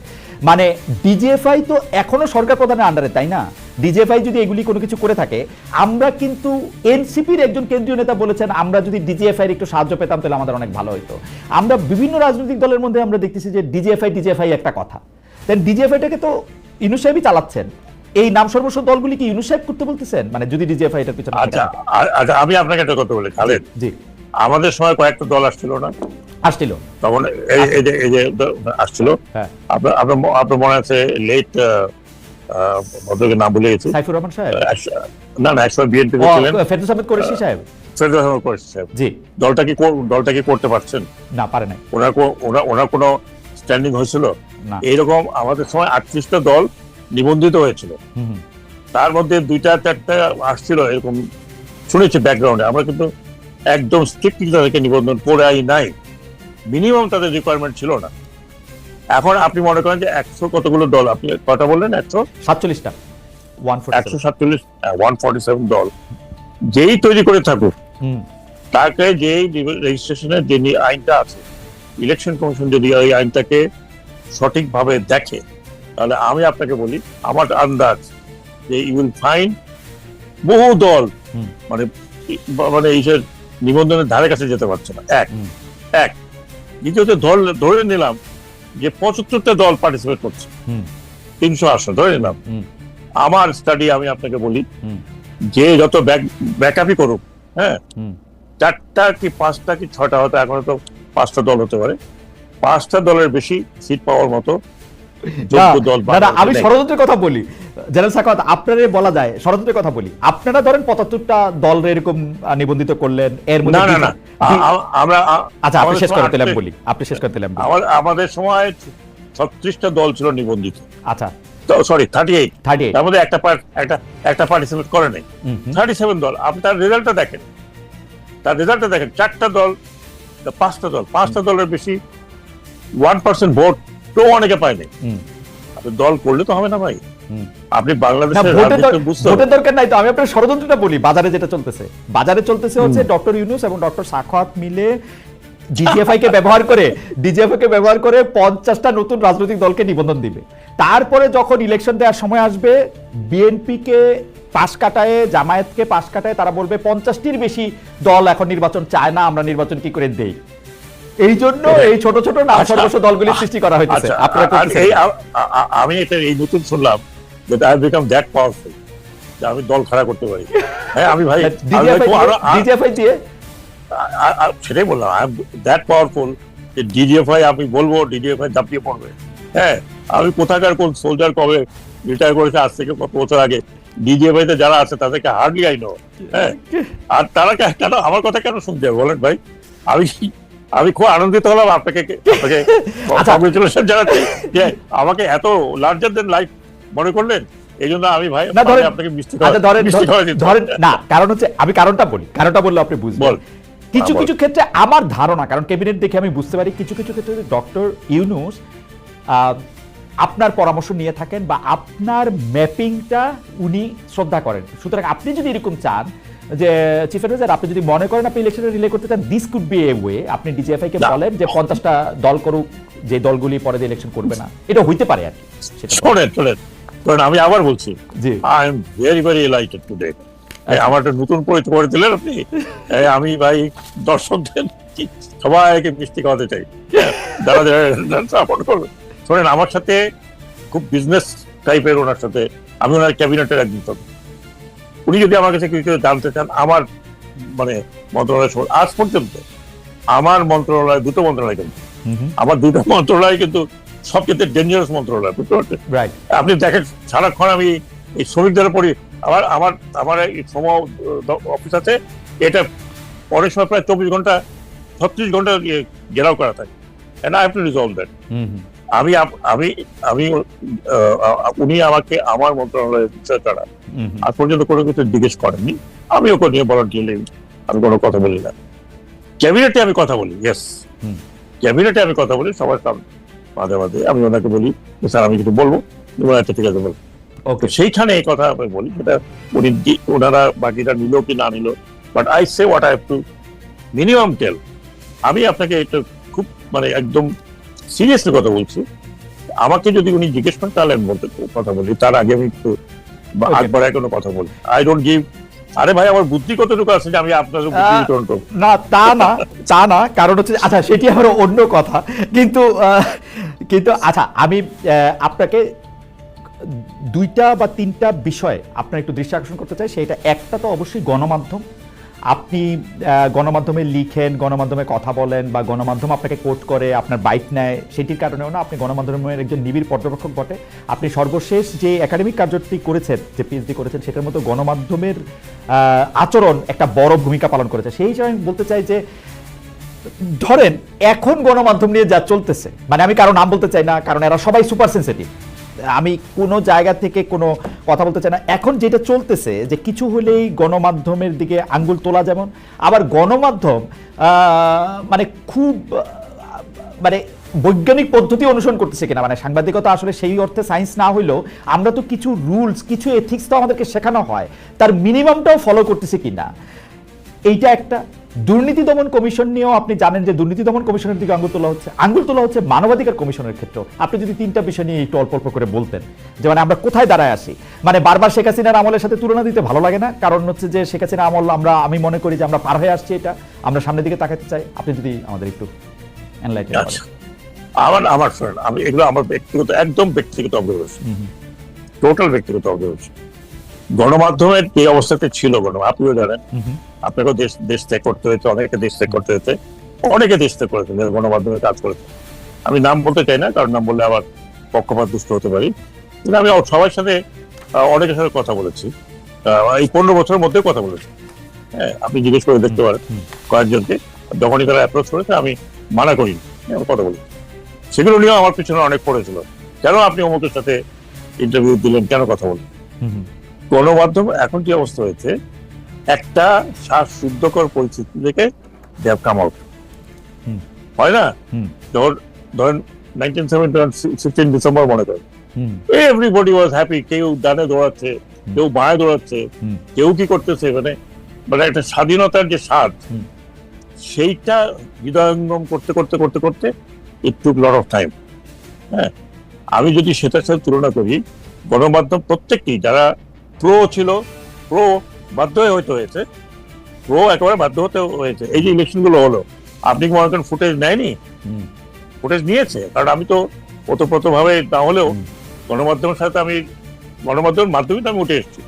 মানে ডিজিএফআই তো এখনো সরকার প্রধানের আন্ডারে, তাই না? ডিজিএফআই যদি এগুলি কোনো কিছু করে থাকে, আমরা কিন্তু এনসিপির একজন কেন্দ্রীয় নেতা বলেছেন আমরা যদি ডিজিএফআই এর একটু সাহায্য পেতাম তাহলে আমাদের অনেক ভালো হতো। আমরা বিভিন্ন রাজনৈতিক দলের মধ্যে আমরা দেখতেছি যে ডিজিএফআই একটা কথা, দেন ডিজিএফআইটাকে তো ইউনূস সাহেবই চালাচ্ছেন। এই নাম সর্বস্ব দলগুলি কি ইউনূস সাহেব করতে বলতেছেন? মানে যদি ডিজিএফআই এটার পিছনে আচ্ছা আচ্ছা, আমি আপনাকে একটা কথা বলি খালেদ, জি আমাদের সময় কয়েকটা দল আসছিল না, আসছিল তখন এই যে আসছিল, হ্যাঁ আপনার মনে আছে লেট ভদ্রকের নাম ভুলে গেছি, সাইফুর রহমান সাহেব, না একসময় বিএনপি ছিলেন ফেরদৌস আহমেদ কুরেশি সাহেব, ফেরদৌস আহমেদ কুরেশি সাহেব। জি দলটা কি করতে পারছেন? না, পারে নাই। ওনার কোনো স্ট্যান্ডিং হয়েছিল না। এইরকম আমাদের সময় 38টা দল নিবন্ধিত হয়েছিল, তার মধ্যে 2-4টা আসছিল এরকম শুনেছি ব্যাকগ্রাউন্ডে। আমরা কিন্তু একদম স্ট্রিক্টলি তাদেরকে নিবন্ধন করাই নাই, মিনিমাম তাদের রিকোয়ারমেন্ট ছিল না। এখন আপনি মনে করেন যে 100 কতগুলো দল, আপনি কটা বললেন? 147টা, 147 দল যেই তৈরি করে থাকুক, তাকে যেই রেজিস্ট্রেশনের যে আইনটা আছে, ইলেকশন কমিশন যদি ওই আইনটাকে সঠিকভাবে দেখে, তাহলে আমি আপনাকে বলি আমার আন্দাজ যে ইউ উইল ফাইন্ড বহু দল মানে এই নিবন্ধনের ধারে কাছে যেতে পারছে না। এক দ্বিতীয়ত ধরে নিলাম যে 75টা দল পার্টিসিপেট করছে, 300 আসন ধরে নিলাম। আমার স্টাডি আমি আপনাকে বলি যে যত ব্যাকআপই করুক, হ্যাঁ 4টা কি 5টা কি 6টা, হয়তো এখন তো 5টা দল হতে পারে, 5টা দলের বেশি সিট পাওয়ার মতো দল। আমি ষড়যন্ত্রের কথা বলি জেনারেল সাখাওয়াত, আপনারে বলা যায় ষড়যন্ত্রের কথা বলি। আপনারা ধরেন 75টা দল এরকম নিবন্ধিত করলেন, এর মধ্যে না আমরা আচ্ছা আপনি শেষ করতে দিলাম বলি, আপনি শেষ করতে দিলাম। আমাদের সময় 36টা দল ছিল নিবন্ধিত। আচ্ছা সরি 38, তার মধ্যে একটা পার্টিসিপেট করে নাই, 37 দল। আপনি তার রেজাল্টটা দেখেন, 4টা দল, 5টা দলের বেশি 1% ভোট তো অনেকে পায় নাই। আপনি দল করলে তো হবে না ভাই, আপনি বাংলাদেশের ভোটের দরকার নাই তো। আমি আপনার ষড়যন্ত্রটা বলি, বাজারে যেটা চলতেছে হচ্ছে ডক্টর ইউনূস এবং ডক্টর সাখাওয়াত মিলে ডিজিএফআই কে ব্যবহার করে 50টা নতুন রাজনৈতিক দলকে নিবন্ধন দিবে। তারপরে যখন ইলেকশন দেওয়ার সময় আসবে, বিএনপি কে পাশ কাটায়, জামায়াতকে পাশ কাটায়, তারা বলবে 50টির বেশি দল এখন নির্বাচন চায় না, আমরা নির্বাচন কি করে দেই। এই জন্য এই ছোট ছোট নাম সর্বস্ব দলগুলি সৃষ্টি করা হয়েছে। আমি এটা এই নতুন শুনলাম যে I have become that powerful যে আমি দল খাড়া করতে পারি। হ্যাঁ আমি ভাই ডিজিএফআই দিয়ে সেটাই বললাম, আই এম দ্যাট পাওয়ারফুল যে ডিজিএফআই আমি বলবো ডিজিএফআই ঝাঁপিয়ে পড়বে। হ্যাঁ আমি কোথাকার কোন সোলজার কবে রিটায়ার করেছে আজ থেকে কত বছর আগে, ডিজিএফআই তে যারা আছে তাদেরকে হার্ডলি আই নো। হ্যাঁ আর তারা কেন আমার কথা কেন শুনতে হবে বলেন ভাই? আমি খুব আনন্দিত হলাম আপনাকে কংগ্রেচুলেশন জানাচ্ছি যে আমাকে এত লার্জার দেন লাইফ মনে করলেন। এই জন্য আমি ভাই আপনাকে ধরেন না, কারণ হচ্ছে আমি কারণটা বললে আপনি বুঝবেন। কিছু কিছু ক্ষেত্রে আমার ধারণা, কারণ ক্যাবিনেট দেখে আমি বুঝতে পারি কিছু কিছু ক্ষেত্রে ডক্টর ইউনূস আপনার পরামর্শ নিয়ে থাকেন বা আপনার ম্যাপিংটা উনি শ্রদ্ধা করেন। সুতরাং আপনি যদি এরকম চান যে চিফ অ্যাডভাইজার, আপনি যদি মনে করেন আপনি ইলেকশনে রিলে করতে চান, this could B a way. আপনি ডিজিএফআই কে বলেন যে 50টা দল করুক, যে দলগুলি পরে ইলেকশন করবে না, এটা হইতে পারে আর কি। শোনেন আমি আবার বলছি, I am very very elated today. আমার একটা নতুন পরিচয় করে দিলেন আপনি। আমি ভাই দর্শকদের সবাইকে মিষ্টি খাওয়াতে চাই, যারা সাপোর্ট করবে। শোনেন আমার সাথে খুব বিজনেস টাইপের, ওনার সাথে আমি ওনার ক্যাবিনেটের একজন সদস্য। উনি যদি আমার কাছে কিছু জানতে চান, আমার মানে মন্ত্রণালয় আজ পর্যন্ত আমার মন্ত্রণালয়, দুটো মন্ত্রণালয় কিন্তু আমার দুটো মন্ত্রণালয় কিন্তু সবচেয়ে ডেঞ্জারাস মন্ত্রণালয়, বুঝতে পারছেন? আপনি দেখেন সারাক্ষণ আমি এই শ্রমিকদের পড়ি। আমার এই শ্রম অফিস আছে, এটা পরের সময় প্রায় 24 ঘন্টা 36 ঘন্টা ঘেরাও করা থাকে। And I have to resolve that. আমি উনি আমাকে আমার মন্ত্রণালয়ের বিষয় ছাড়া আজ পর্যন্ত কোনো কিছু জিজ্ঞেস করেননি। আমি ওকে নিয়ে ভলান্টিয়ারলি আমি কোনো কথা বলি না। ক্যাবিনেটে আমি কথা বলি, ইয়েস ক্যাবিনেটে আমি কথা বলি সবার সামনে, মাঝে মাঝে আমি ওনাকে বলি স্যার আমি কিছু বলবো, আচ্ছা ঠিক আছে বল। তো সেইখানে এই কথা আমি বলি, সেটা ওনারা বাকিটা নিল কি না নিল, but I say what I have to minimum tell. আমি আপনাকে এটা খুব মানে একদম সিরিয়াসলি কথা বলছি, আমাকে যদি উনি জিজ্ঞেস করেন তাহলে আমি কথা বলি, তার আগে আমি একটু আগ বাড়ায় কোনো কথা বলি। আই ডোন্ট গিভ, আরে ভাই আমার বুদ্ধি কতটুকু আছে যে আমি আপনার বুদ্ধি বিতরণ করবো না, তা না, কারণ হচ্ছে আচ্ছা সেটি আবার অন্য কথা, কিন্তু আচ্ছা আমি আপনাকে 2টা বা 3টা বিষয় আপনার একটু দৃষ্টি আকর্ষণ করতে চাই। সেটা একটা তো অবশ্যই গণমাধ্যম। আপনি গণমাধ্যমে লিখেন, গণমাধ্যমে কথা বলেন, বা গণমাধ্যম আপনাকে কোট করে, আপনার বাইট নেয়, সেটির কারণেও না আপনি গণমাধ্যমের একজন নিবিড় পর্যবেক্ষক বটে। আপনি সর্বশেষ যে একাডেমিক কার্যটি করেছেন, যে পিএইচডি করেছেন, সেটার মতো গণমাধ্যমের আচরণ একটা বড় ভূমিকা পালন করেছে। সেই হিসাবে আমি বলতে চাই যে ধরেন এখন গণমাধ্যম নিয়ে যা চলতেছে, মানে আমি কারো নাম বলতে চাই না, কারণ এরা সবাই সুপার সেন্সিটিভ, আমি কোনো জায়গা থেকে কোনো কথা বলতে চাই না। এখন যেটা চলতেছে যে কিছু হলেই গণমাধ্যমের দিকে আঙ্গুল তোলা, যেমন আবার গণমাধ্যম মানে খুব মানে বৈজ্ঞানিক পদ্ধতি অনুসরণ করতেছে কিনা, মানে সাংবাদিকতা আসলে সেই অর্থে সায়েন্স না হইলেও আমরা তো কিছু রুলস, কিছু এথিক্স তো আমাদেরকে শেখানো হয়, তার মিনিমামটাও ফলো করতেছে কিনা, এইটা একটা। দুর্নীতি দমন কমিশন নিয়েও আপনি জানেন যে দুর্নীতি দমন কমিশনের দিকে আঙ্গুল তোলা হচ্ছে মানবাধিকার কমিশনের ক্ষেত্রে। আপনি যদি 3টা বিষয় নিয়ে একটু অল্প অল্প করে বলতেন, যে মানে আমরা কোথায় দাঁড়ায় আসি। মানে বারবার শেখ হাসিনার আমলের সাথে তুলনা দিতে ভালো লাগে না, কারণ হচ্ছে যে শেখ হাসিনা আমল আমি মনে করি যে আমরা পার হয়ে আসছি, এটা আমরা সামনের দিকে তাকাতে চাই। আপনি যদি আমাদের একটু এনলাইটেন করেন। আমার ফ্রেন্ড, আমি এগুলো আমার ব্যক্তিগত, একদম ব্যক্তিগত অবজারভেশন, টোটাল ব্যক্তিগত অবজারভেশন। গণমাধ্যমের এই অবস্থাতে ছিল আপনিও জানেন, আপনাকেও দেশ ত্যাগ করতে হয়েছে, অনেকে দেশ ত্যাগ করতে হয়েছে, অনেকে দেশ ত্যাগ করেছে গণমাধ্যমে কাজ করেছে। আমি নাম বলতে চাই না, কারণ নাম বললে আবার পক্ষপাত দুষ্ট হতে পারি, কিন্তু আমি সবার সাথে অনেকের সাথে কথা বলেছি, এই 15 বছরের মধ্যেও কথা বলেছি। হ্যাঁ, আপনি জিজ্ঞেস করে দেখতে পারেন কয়েকজনকে, যখনই তারা অ্যাপ্রোচ করেছে আমি মানা করিনি, কথা বলি। সেগুলো নিয়েও আমার পিছনে অনেক পড়েছিল, কেন আপনি অমুকের সাথে ইন্টারভিউ দিলেন, কেন কথা বললেন। গণমাধ্যম এখন যে অবস্থা হয়েছে, একটা শ্বাসরুদ্ধকর পরিস্থিতি থেকে দে হ্যাভ কাম আউট, হয় না? ধরেন 16 ডিসেম্বর মনে করেন, এভরিবডি ওয়াজ হ্যাপি, কেউ ডানে দৌড়াচ্ছে, কেউ বাঁয়ে দৌড়াচ্ছে, কেউ কি করতেছে, মানে একটা স্বাধীনতার যে স্বাদ, সেইটা হৃদয়ঙ্গম করতে করতে করতে করতে ইট টুক লট অফ টাইম। হ্যাঁ, আমি যদি সেটার সাথে তুলনা করি, গণমাধ্যম প্রত্যেকটি যারা প্রো ছিল, প্রো বাধ্য হয়েছে, প্রো একেবারে বাধ্য হতে হয়েছে। এই যে ইলেকশন গুলো হলো, আপনি কি মনে করেন ফুটেজ নেয়নি? ফুটেজ নিয়েছে, কারণ আমি তো ওতপ্রোত ভাবে না হলেও গণমাধ্যমের সাথে গণমাধ্যমের মাধ্যমে তো আমি উঠে এসেছি।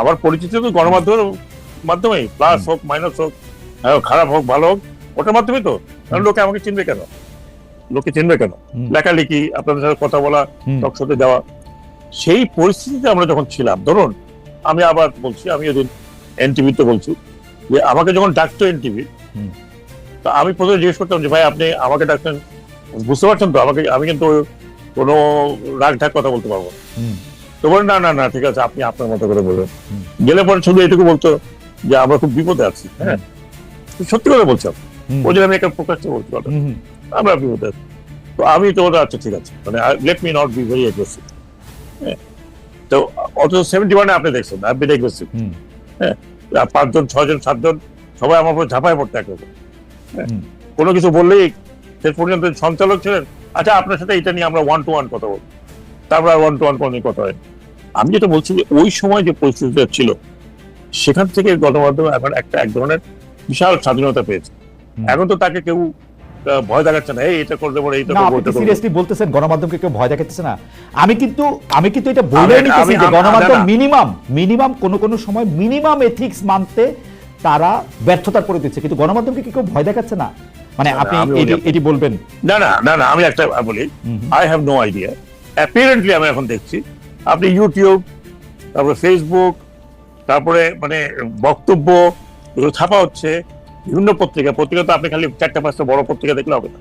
আবার পরিচিত তো গণমাধ্যমের মাধ্যমেই, প্লাস হোক মাইনাস হোক, খারাপ হোক ভালো হোক, ওটার মাধ্যমে তো। কারণ লোকে আমাকে চিনবে কেন, লেখালেখি, আপনাদের সাথে কথা বলা, টক শোতে যাওয়া। সেই পরিস্থিতিতে আমরা যখন ছিলাম, ধরুন আমি আবার বলছি, আমি ওই দিন এনটিভিতে বলছি যে আমাকে যখন ডাকতো এনটিভি, তো আমি প্রথমে জিজ্ঞেস করতাম যে ভাই আপনি আমাকে ডাকতেন, বুঝতে পারছেন তো আমাকে, আমি কিন্তু কোনো রাগ ঢাক কথা বলতে পারবো। তো বলেন না ঠিক আছে, আপনি আপনার মতো করে বলবেন। গেলে পরে শুধু এটুকু বলতো যে আমরা খুব বিপদে আছি। হ্যাঁ, সত্যি কথা বলছিলাম, ওই জন্য আমি একটা প্রকাশ্যে বলতে পারতাম আমরা বিপদে আছি। তো আমি তো আচ্ছা ঠিক আছে, মানে let me not be very aggressive. তো অথচ 71 আপনি দেখছেন আপনি অ্যাগ্রেসিভ। হ্যাঁ, 5 জন 6 জন 7 জন সবাই আমার উপর ঝাঁপায় পড়তে একরকম। কোনো কিছু বললেই শেষ পর্যন্ত সঞ্চালক ছিলেন, আচ্ছা আপনার সাথে এটা নিয়ে আমরা 1-to-1 কথা বলবো, তারপর আর 1-to-1 কোনো কথা হয়। আমি যেটা বলছি যে ওই সময় যে পরিস্থিতিটা ছিল, সেখান থেকে গণমাধ্যম এখন এক ধরনের বিশাল স্বাধীনতা পেয়েছে। এখন তো তাকে কেউ ভয় দেখাচ্ছে না, এটা করে দেবো, এইটা করবো। আপনি সিরিয়াসলি বলতেছেন গণমাধ্যমকে কেউ ভয় দেখাচ্ছে না? আমি কিন্তু এটা বলে নিতেছি যে গণমাধ্যম মিনিমাম কোনো সময় মিনিমাম এথিক্স মানতে তারা ব্যর্থতার পরে দিচ্ছে, কিন্তু গণমাধ্যমকে কি কেউ ভয় দেখাচ্ছে না? মানে আপনি এটি বলবেন? না, আমি একটা বলি, আই হ্যাভ নো আইডিয়া। অ্যাপিয়ারেন্টলি আমি এখন দেখছি আপনি ইউটিউব, তারপরে ফেসবুক, তারপরে মানে বক্তব্য এগুলো ছাপা হচ্ছে বিভিন্ন পত্রিকা তো আপনি খালি 4-5টা বড় পত্রিকা দেখলে হবে না,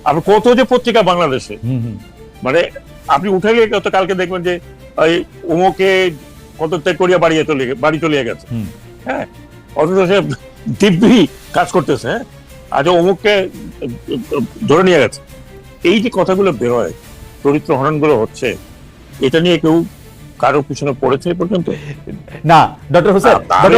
আপনি কত যে পত্রিকা বাংলাদেশে, মানে আপনি উঠে গিয়ে কালকে দেখবেন যে ওই অমুকে পদত্যাগ করিয়া বাড়ি চলিয়ে গেছে। হ্যাঁ, অথচ সে দিব্যি কাজ করতেছে। হ্যাঁ, আজ অমুককে ধরে নিয়ে গেছে। এই যে কথাগুলো বেরোয়, চরিত্র হননগুলো হচ্ছে, এটা নিয়ে কেউ কারো পিছনে পড়েছে এই পর্যন্ত? না ডক্টর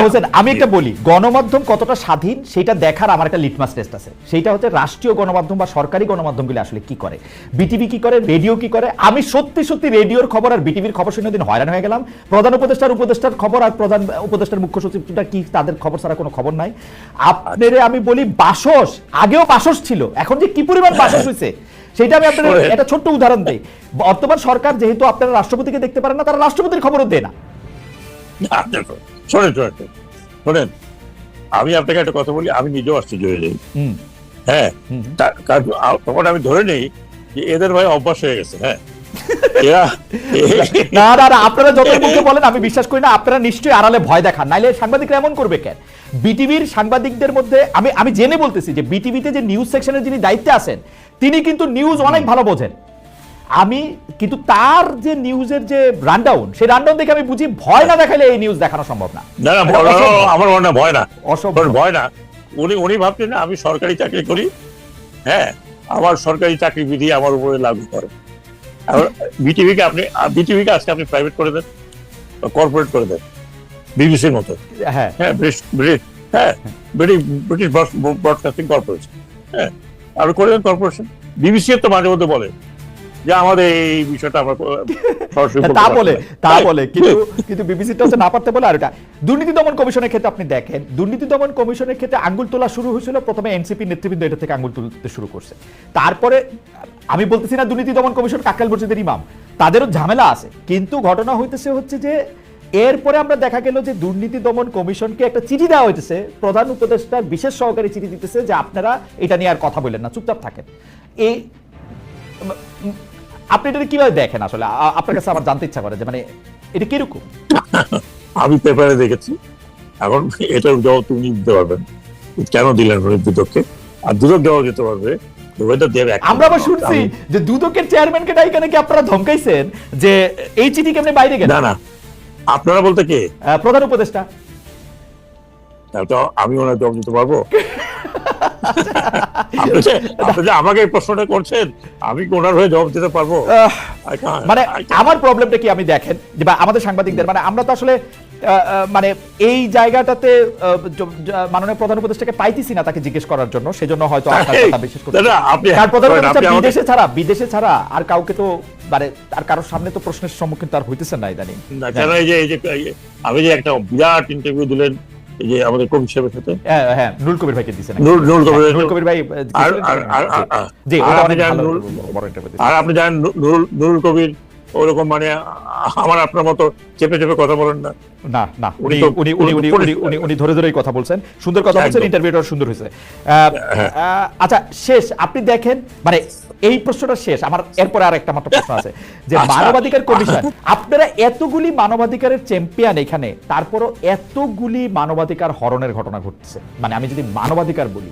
হোসেন আমি একটা বলি, গণমাধ্যম কতটা স্বাধীন সেটা দেখার আমার একটা লিটমাস টেস্ট আছে। সেইটা হচ্ছে রাষ্ট্রীয় গণমাধ্যম বা সরকারি গণমাধ্যমগুলি আসলে কি করে, বিটিভি কি করে, রেডিও কি করে। আমি সত্যি সত্যি রেডিওর খবর আর বিটিভির খবর শুনে দিন হয়রান হয়ে গেলাম। প্রধান উপদেষ্টার খবর আর প্রধান উপদেষ্টার মুখ্য সচিবটা কি, তাদের খবর ছাড়া কোনো খবর নাই। আপনারে আমি বলি বাসস, আগেও বাসস ছিল, এখন যে কি পরিমাণ বাসস হয়েছে সেটা আমি আপনাদের একটা ছোট্ট উদাহরণ দেই। বর্তমান সরকার যেহেতু আপনারা রাষ্ট্রপতিকে দেখতে পারেন না, তারা রাষ্ট্রপতির খবরও দেয় না। শোনেন, আমি আপনাকে একটা কথা বলি, আমি নিজেও আশ্চর্য হয়ে যাই। হ্যাঁ, তখন আমি ধরে নেই যে এদের ভাই অভ্যাস হয়ে গেছে। হ্যাঁ, না না না, আপনারা যত মুখে বলেন আমি বিশ্বাস করি না। আপনারা নিশ্চয়ই আড়ালে ভয় দেখান, নাইলে সাংবাদিকরা এমন করবে কেন? বিটিভির সাংবাদিকদের মধ্যে আমি জেনে বলতেছি যে বিটিভিতে যে নিউজ সেকশনের যিনি দায়িত্বে আছেন তিনি কিন্তু নিউজ অনেক ভালো বোঝেন। আমি কিন্তু তার যে নিউজের যে রানডাউন, সেই রানডাউন দেখে আমি বুঝি ভয় না দেখালে এই নিউজ দেখানো সম্ভব না। আমার মনে হয় ভয় না, ভয় না। উনি ভাবছেন আমি সরকারি চাকরি করি, হ্যাঁ, আমার সরকারি চাকরি বিধি আমার উপরে লাগু করে। বিটিভিকে আজকে আপনি প্রাইভেট করে দেন, কর্পোরেট করে দেন, বিবিসির মতো। হ্যাঁ, ব্রিটিশ ব্রডকাস্টিং কর্পোরেশন, হ্যাঁ, আপনি করে দেন কর্পোরেশন। বিবিসি তো মাঝে মধ্যে বলে যে আমাদের এই বিষয়টা আমরা তা বলে কিন্তু বিবিসিটা হচ্ছে না পারতে বলে। আর এটা দুর্নীতি দমন কমিশনের ক্ষেত্রে আপনি দেখেন, দুর্নীতি দমন কমিশনের ক্ষেত্রে আঙ্গুল তোলা শুরু হয়েছিল প্রথমে এনসিপি নেতৃবৃন্দ এটা থেকে আঙ্গুল তুলতে শুরু করছে। তারপরে আমি বলতেছি না দুর্নীতি দমন কমিশন কাকরাইল মসজিদের ইমাম, তাদেরও ঝামেলা আছে, কিন্তু ঘটনা হইতেছে হচ্ছে যে এরপরে আমরা দেখা গেল যে দুর্নীতি দমন কমিশনকে একটা চিঠি দেওয়া হইতেছে, প্রধান উপদেষ্টার বিশেষ সহকারী চিঠি দিতেছে যে আপনারা এটা নিয়ে আর কথা বললেন না, চুপচাপ থাকেন। এই আপনি এটা কিভাবে দেখেন? আসলে আপনার কাছে আমার জানতে ইচ্ছা করে যে মানে এটা কিরকম। আমি পেপারে দেখেছি, এখন এটার জবাব তুমি দিতে পারবেন কেন দিলেন দুদককে, আর দুদক জবাব দিতে পারবে। আমরা আবার শুনছি যে দুদকের চেয়ারম্যানকে ডাইকা নাকি আপনারা ধমকাইছেন যে এই চিঠি কেমনে বাইরে গেল। না, আপনারা বলতে কে? প্রধান উপদেষ্টা। তো আমি ওনার জবাব দিতে পারবো? আপনি যে আমাকে এই প্রশ্নটা করছেন, আমি কি ওনার হয়ে জবাব দিতে পারবো? মানে আমার প্রবলেমটা কি আমি দেখেন যে আমাদের সাংবাদিকদের, মানে আমরা তো আসলে মানে এই জায়গাটাতে মাননীয় প্রধান উপদেষ্টাকে পাইতেছি না তাকে জিজ্ঞেস করার জন্য, সেজন্য হয়তো বিদেশে ছাড়া আর কাউকে তো মানে আর কারোর সামনে তো প্রশ্নের সম্মুখীন তার হইতেছে না ইদানিং। আমি যে একটা বিরাট ইন্টারভিউ দিলেন এই যে আমাদের কবি সাহেবের সাথে, হ্যাঁ নুরুল কবির ভাইকে দিয়েছেন, নুরুল কবির ভাই। আর আপনি জানেন নুরুল কবির ওরকম মানে আমার আপনার মতো চেপে চেপে কথা বলেন না। না না, উনি ধরে ধরেই কথা বলছেন, সুন্দর কথা বলছেন, ইন্টারভিউটা সুন্দর হয়েছে। আচ্ছা, শেষ আপনি দেখেন মানে এই প্রশ্নটা শেষ, আমার এরপরে আর একটা মাত্র প্রশ্ন আছে যে মানবাধিকার কমিশন, আপনারা এতগুলি মানবাধিকারের চ্যাম্পিয়ন এখানে, তারপরও এতগুলি মানবাধিকার হরণের ঘটনা ঘটছে। মানে আমি যদি মানবাধিকার বলি,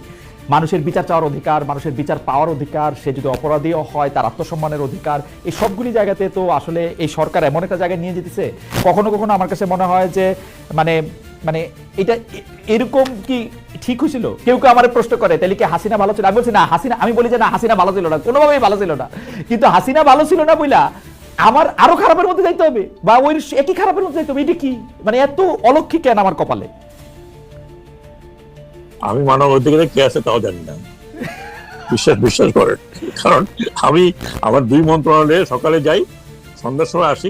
মানুষের বিচার চাওয়ার অধিকার, মানুষের বিচার পাওয়ার অধিকার, সে যদি অপরাধীও হয় তার আত্মসম্মানের অধিকার, এই সবগুলি জায়গাতে তো আসলে এই সরকার এমন একটা জায়গায় নিয়ে যেতেছে, কখনো কখনো আমার কাছে মনে হয় যে মানে মানে এটা এরকম কি ঠিক হয়েছিল? কেউ কেউ আমার প্রশ্ন করে তাহলে কি হাসিনা ভালো ছিল? আমি বলছি না, আমি বলি যে না, হাসিনা ভালো ছিল না, কোনোভাবেই ভালো ছিল না। কিন্তু হাসিনা ভালো ছিল না বইলা আমার আরো খারাপের মধ্যে যাইতে হবে, বা ওই একই খারাপের মধ্যে যাইতে হবে, এটা কি মানে এত অলক্ষী কেন আমার কপালে? আমি মানব অধিকারে কে আছে তাও জানি না, বিশ্বাস করেন। কারণ আমি আমার 2 মন্ত্রণালয়ে সকালে যাই, সন্ধ্যার সময় আসি।